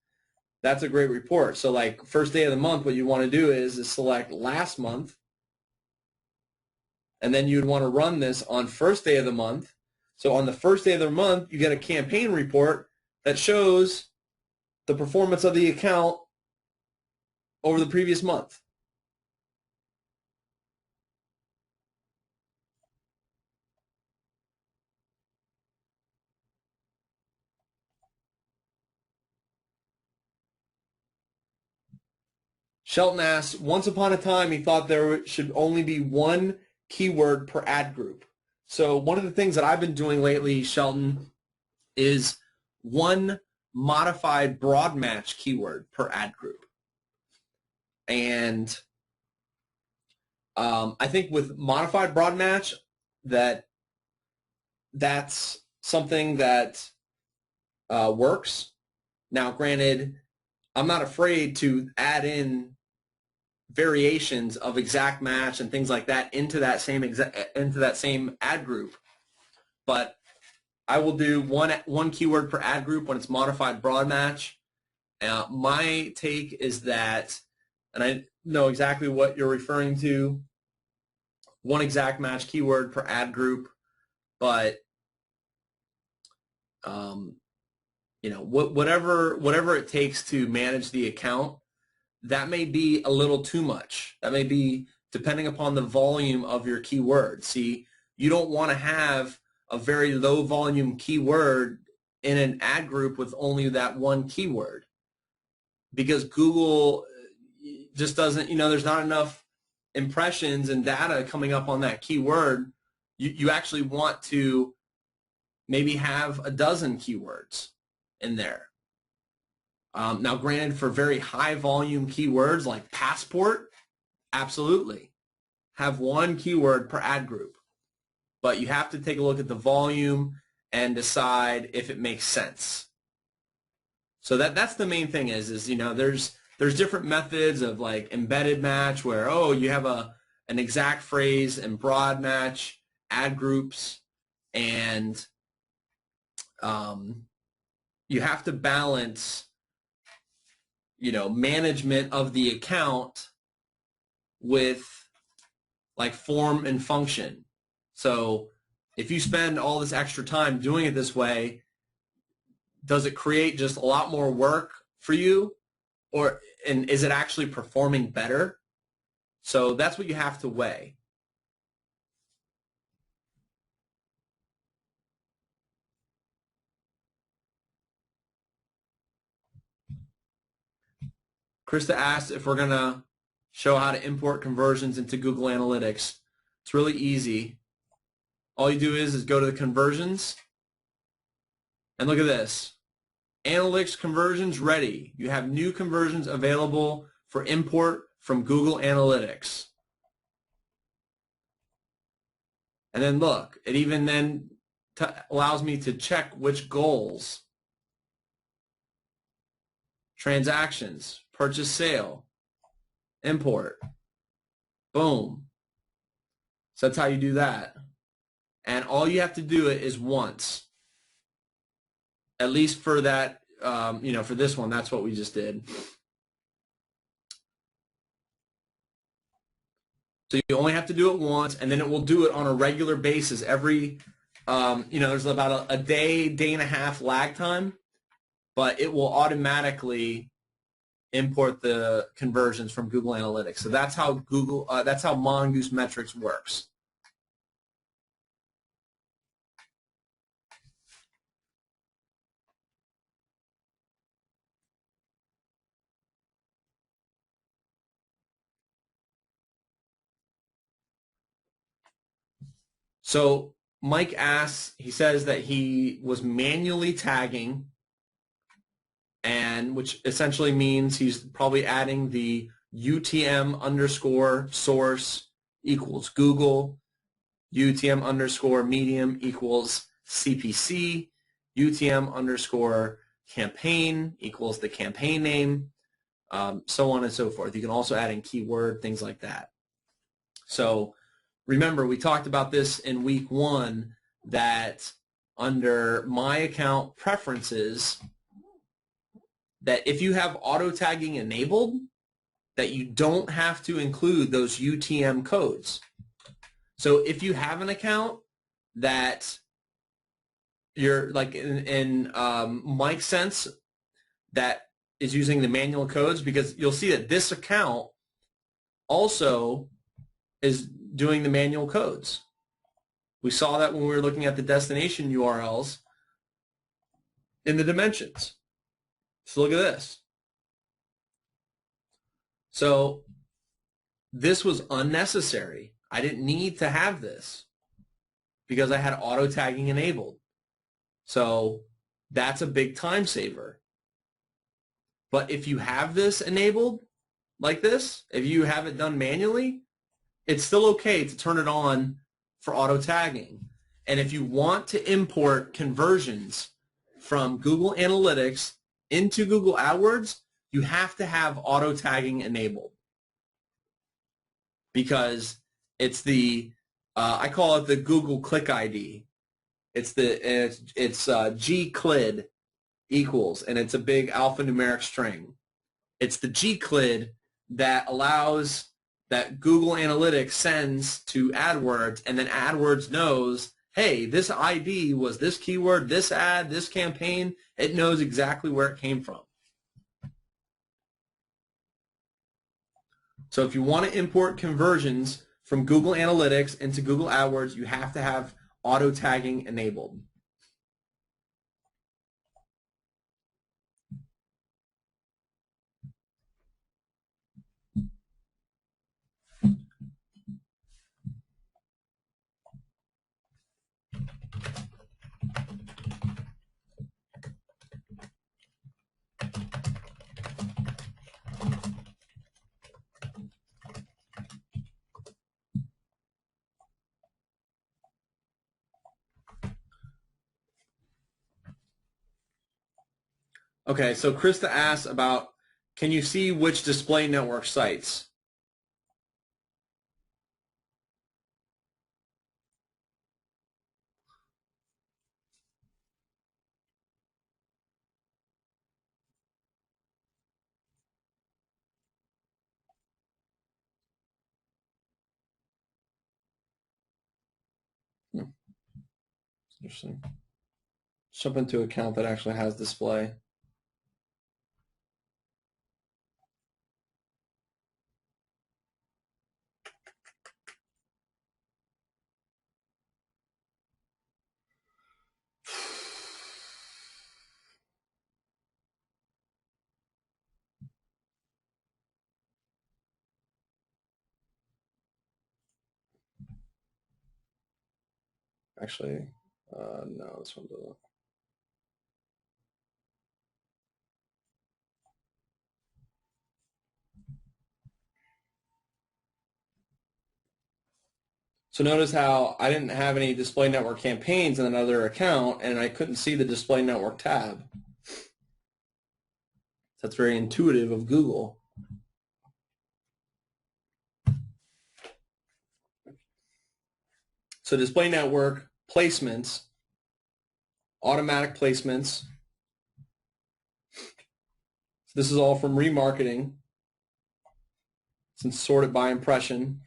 Speaker 1: that's a great report. So like first day of the month, what you want to do is select last month, and then you'd want to run this on first day of the month. So on the first day of the month, you get a campaign report that shows the performance of the account over the previous month. Shelton asks, once upon a time he thought there should only be one keyword per ad group. So one of the things that I've been doing lately, Shelton, is one modified broad match keyword per ad group. And I think with modified broad match, that's something that works. Now, granted, I'm not afraid to add in variations of exact match and things like that into that same ad group, but I will do one keyword per ad group when it's modified broad match. My take is that, and I know exactly what you're referring to, one exact match keyword per ad group, but you know, whatever it takes to manage the account, that may be a little too much. That may be depending upon the volume of your keyword. See, you don't want to have a very low volume keyword in an ad group with only that one keyword, because Google just doesn't, you know, there's not enough impressions and data coming up on that keyword. You actually want to maybe have a dozen keywords in there. Now, granted, for very high volume keywords like passport, absolutely. Have one keyword per ad group. But you have to take a look at the volume and decide if it makes sense. So that's the main thing is you know, there's different methods of like embedded match where, oh, you have an exact phrase and broad match ad groups, and you have to balance, you know, management of the account with like form and function. So if you spend all this extra time doing it this way, does it create just a lot more work for you, and is it actually performing better? So that's what you have to weigh. Krista asked if we're going to show how to import conversions into Google Analytics. It's really easy. All you do is go to the conversions, and look at this. Analytics conversions ready. You have new conversions available for import from Google Analytics. And then look, it even then allows me to check which goals. Transactions, purchase sale, import. Boom. So that's how you do that. and all you have to do it is once. At least for that, for this one, that's what we just did. So you only have to do it once, and then it will do it on a regular basis. Every, there's about a day, day and a half lag time, but it will automatically import the conversions from Google Analytics. So that's how that's how Mongoose Metrics works. So Mike asks, he says that he was manually tagging, and which essentially means he's probably adding the UTM underscore source equals Google, UTM underscore medium equals CPC, UTM underscore campaign equals the campaign name, so on and so forth. You can also add in keyword, things like that. So remember, we talked about this in week 1 that under My Account Preferences, that if you have auto tagging enabled, that you don't have to include those UTM codes. So if you have an account that you're like in Mike's sense that is using the manual codes, because you'll see that this account also is doing the manual codes. We saw that when we were looking at the destination URLs in the dimensions. So look at this. So this was unnecessary. I didn't need to have this because I had auto tagging enabled. So that's a big time saver. But if you have this enabled like this, if you have it done manually, it's still okay to turn it on for auto tagging. And if you want to import conversions from Google Analytics into Google AdWords, you have to have auto tagging enabled, because it's the I call it the Google Click ID. It's gclid equals, and it's a big alphanumeric string. It's the gclid that allows that Google Analytics sends to AdWords, and then AdWords knows, hey, this ID was this keyword, this ad, this campaign. It knows exactly where it came from. So if you want to import conversions from Google Analytics into Google AdWords, you have to have auto tagging enabled. Okay, so Krista asks about, can you see which display network sites? Interesting. Jump into an account that actually has display. Actually, no, this one doesn't. So notice how I didn't have any display network campaigns in another account, and I couldn't see the display network tab. That's very intuitive of Google. So display network placements, automatic placements. This is all from remarketing. It's sorted by impression.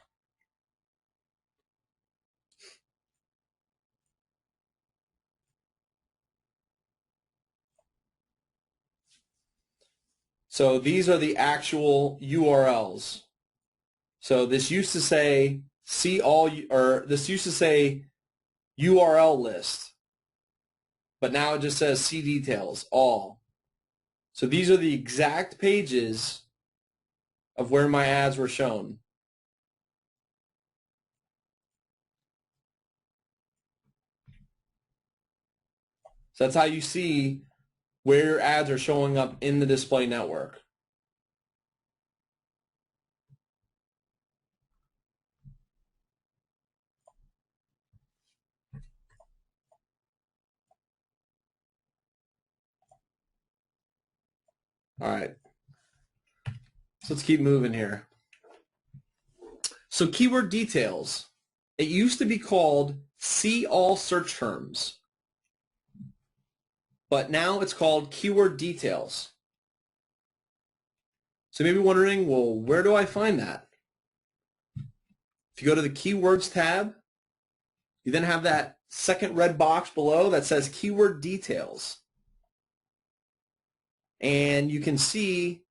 Speaker 1: So these are the actual URLs. So this used to say see all, or this used to say URL list, but now it just says see details, all. So these are the exact pages of where my ads were shown. So that's how you see where your ads are showing up in the display network. All right. So let's keep moving here. So keyword details. It used to be called see all search terms, but now it's called keyword details. So you may be wondering, well, where do I find that? If you go to the Keywords tab, you then have that second red box below that says Keyword Details. And you can see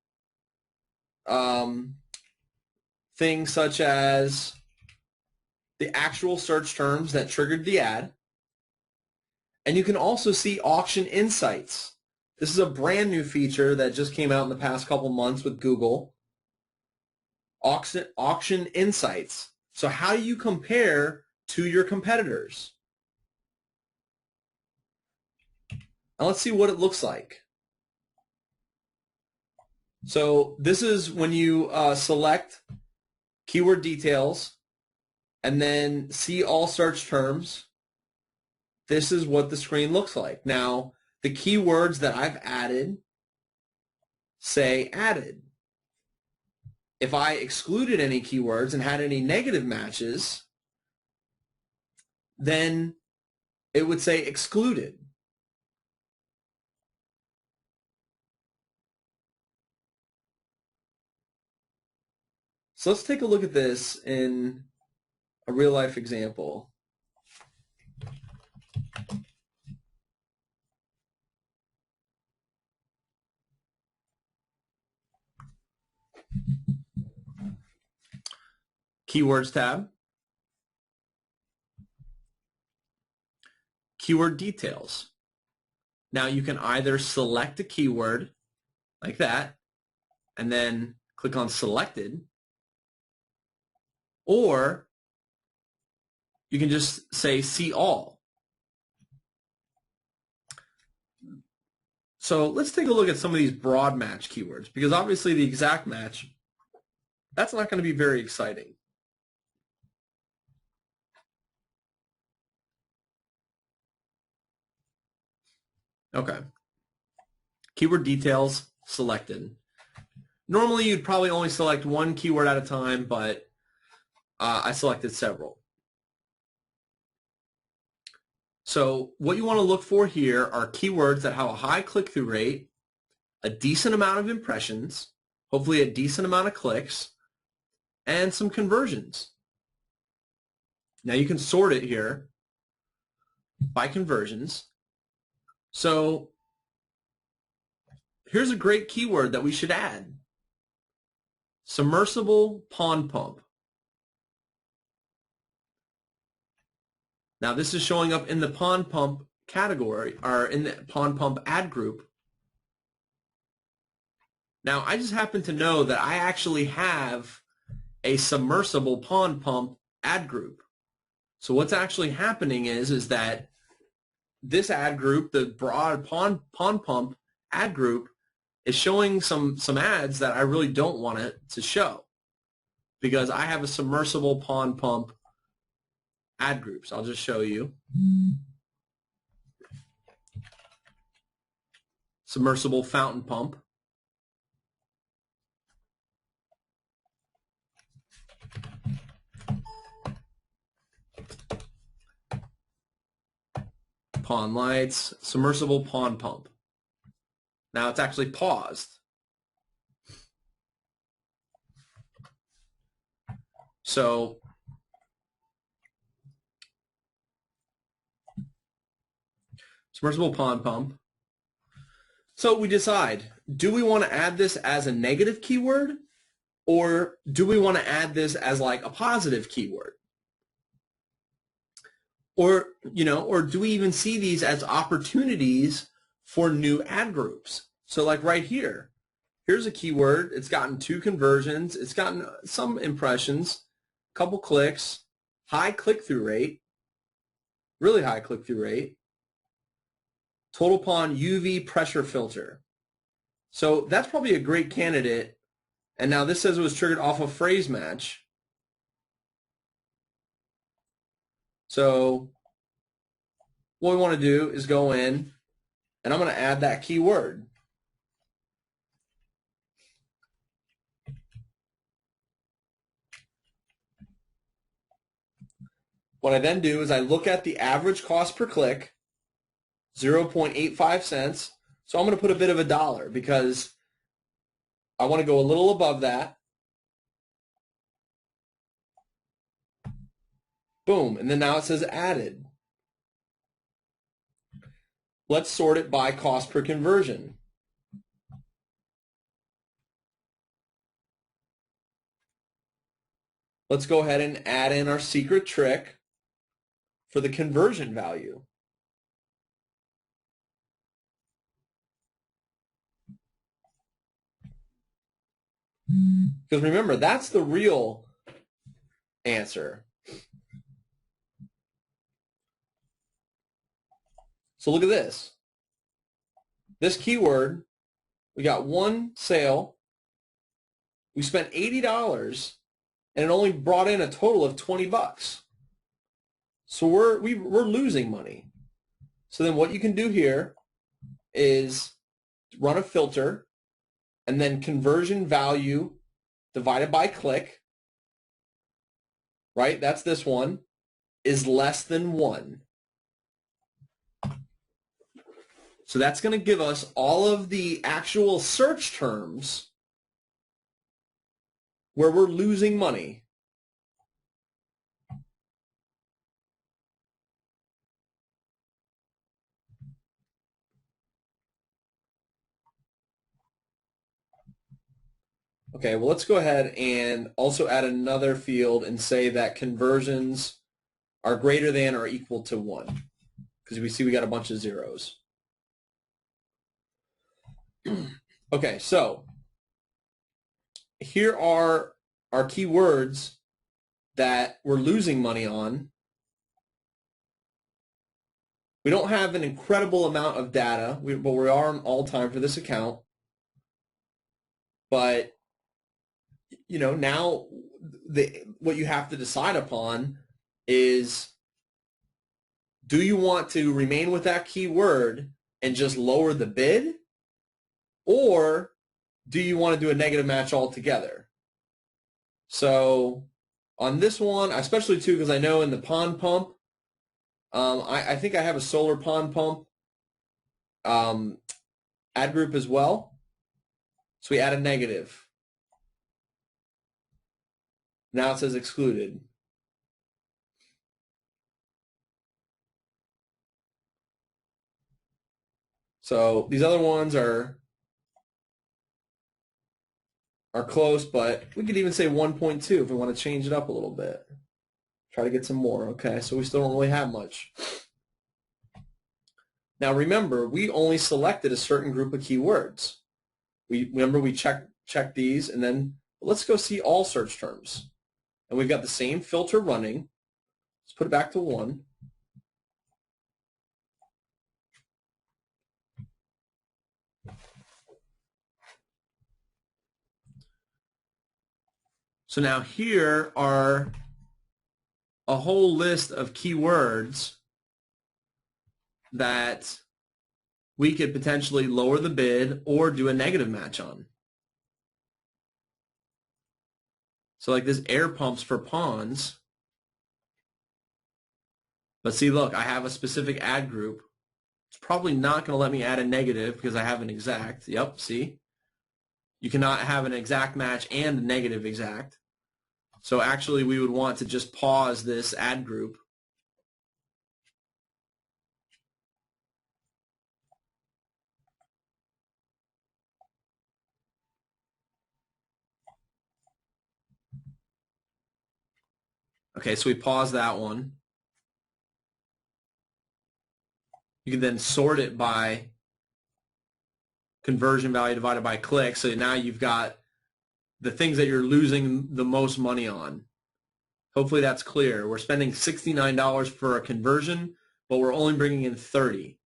Speaker 1: things such as the actual search terms that triggered the ad. And you can also see auction insights. This is a brand new feature that just came out in the past couple months with Google. Auction insights. So how do you compare to your competitors? Now let's see what it looks like. So this is when you select keyword details and then see all search terms. This is what the screen looks like. Now, the keywords that I've added say added. If I excluded any keywords and had any negative matches, then it would say excluded. So let's take a look at this in a real-life example. Keywords tab. Keyword details. Now you can either select a keyword like that and then click on selected, or you can just say see all. So let's take a look at some of these broad match keywords, because obviously the exact match, that's not going to be very exciting. Okay. Keyword details selected. Normally you'd probably only select one keyword at a time, but I selected several. So what you want to look for here are keywords that have a high click-through rate, a decent amount of impressions, hopefully a decent amount of clicks, and some conversions. Now you can sort it here by conversions. So here's a great keyword that we should add. Submersible pond pump. Now this is showing up in the pond pump category, or in the pond pump ad group. Now I just happen to know that I actually have a submersible pond pump ad group. So what's actually happening is that this ad group, the broad pond pump ad group, is showing some ads that I really don't want it to show, because I have a submersible pond pump ad group. So I'll just show you. Submersible fountain pump. pond lights, submersible pond pump. Now it's actually paused. So submersible pond pump. So we decide, do we want to add this as a negative keyword, or do we want to add this as like a positive keyword? Or, or do we even see these as opportunities for new ad groups? So like right here, here's a keyword. It's gotten 2 conversions. It's gotten some impressions, a couple clicks, high click-through rate, really high click-through rate. Total pond UV pressure filter. So that's probably a great candidate. And now this says it was triggered off of phrase match. So what we want to do is go in, and I'm going to add that keyword. What I then do is I look at the average cost per click, 0.85 cents. So I'm going to put a bit of a dollar because I want to go a little above that. Boom. And then now it says added. Let's sort it by cost per conversion. Let's go ahead and add in our secret trick for the conversion value. Because remember, that's the real answer. So look at this. This keyword, we got 1 sale. We spent $80, and it only brought in a total of 20 bucks. So we're losing money. So then what you can do here is run a filter, and then conversion value divided by click, right? That's this one, is less than 1. So that's going to give us all of the actual search terms where we're losing money. Okay, well, let's go ahead and also add another field and say that conversions are greater than or equal to 1, because we see we got a bunch of zeros. Okay, so here are our keywords that we're losing money on. We don't have an incredible amount of data, but we are on all time for this account. But now what you have to decide upon is, do you want to remain with that keyword and just lower the bid, or do you want to do a negative match altogether? So on this one, especially too, because I know in the pond pump, I think I have a solar pond pump ad group as well. So we add a negative. Now it says excluded. So these other ones are close, but we could even say 1.2 if we want to change it up a little bit. Try to get some more. Okay, so we still don't really have much. Now remember, we only selected a certain group of keywords. We checked these, and then let's go see all search terms. And we've got the same filter running. Let's put it back to 1. So now here are a whole list of keywords that we could potentially lower the bid or do a negative match on. So like this air pumps for ponds. But see, look, I have a specific ad group It's probably not going to let me add a negative because I have an exact. Yep, see? You cannot have an exact match and a negative exact. So actually we would want to just pause this add group. Okay, so we pause that one. You can then sort it by conversion value divided by click. So now you've got the things that you're losing the most money on. Hopefully that's clear. We're spending $69 for a conversion, but we're only bringing in 30.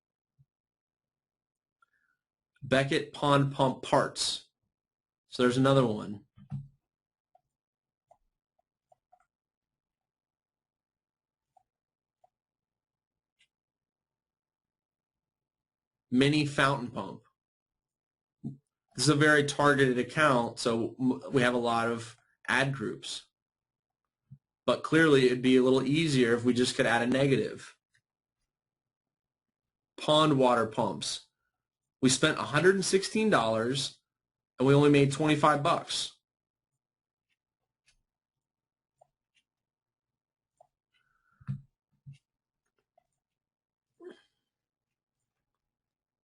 Speaker 1: Beckett pond pump parts. So there's another one. Mini fountain pump. This is a very targeted account, so we have a lot of ad groups. But clearly it'd be a little easier if we just could add a negative. Pond water pumps. We spent $116 and we only made 25 bucks.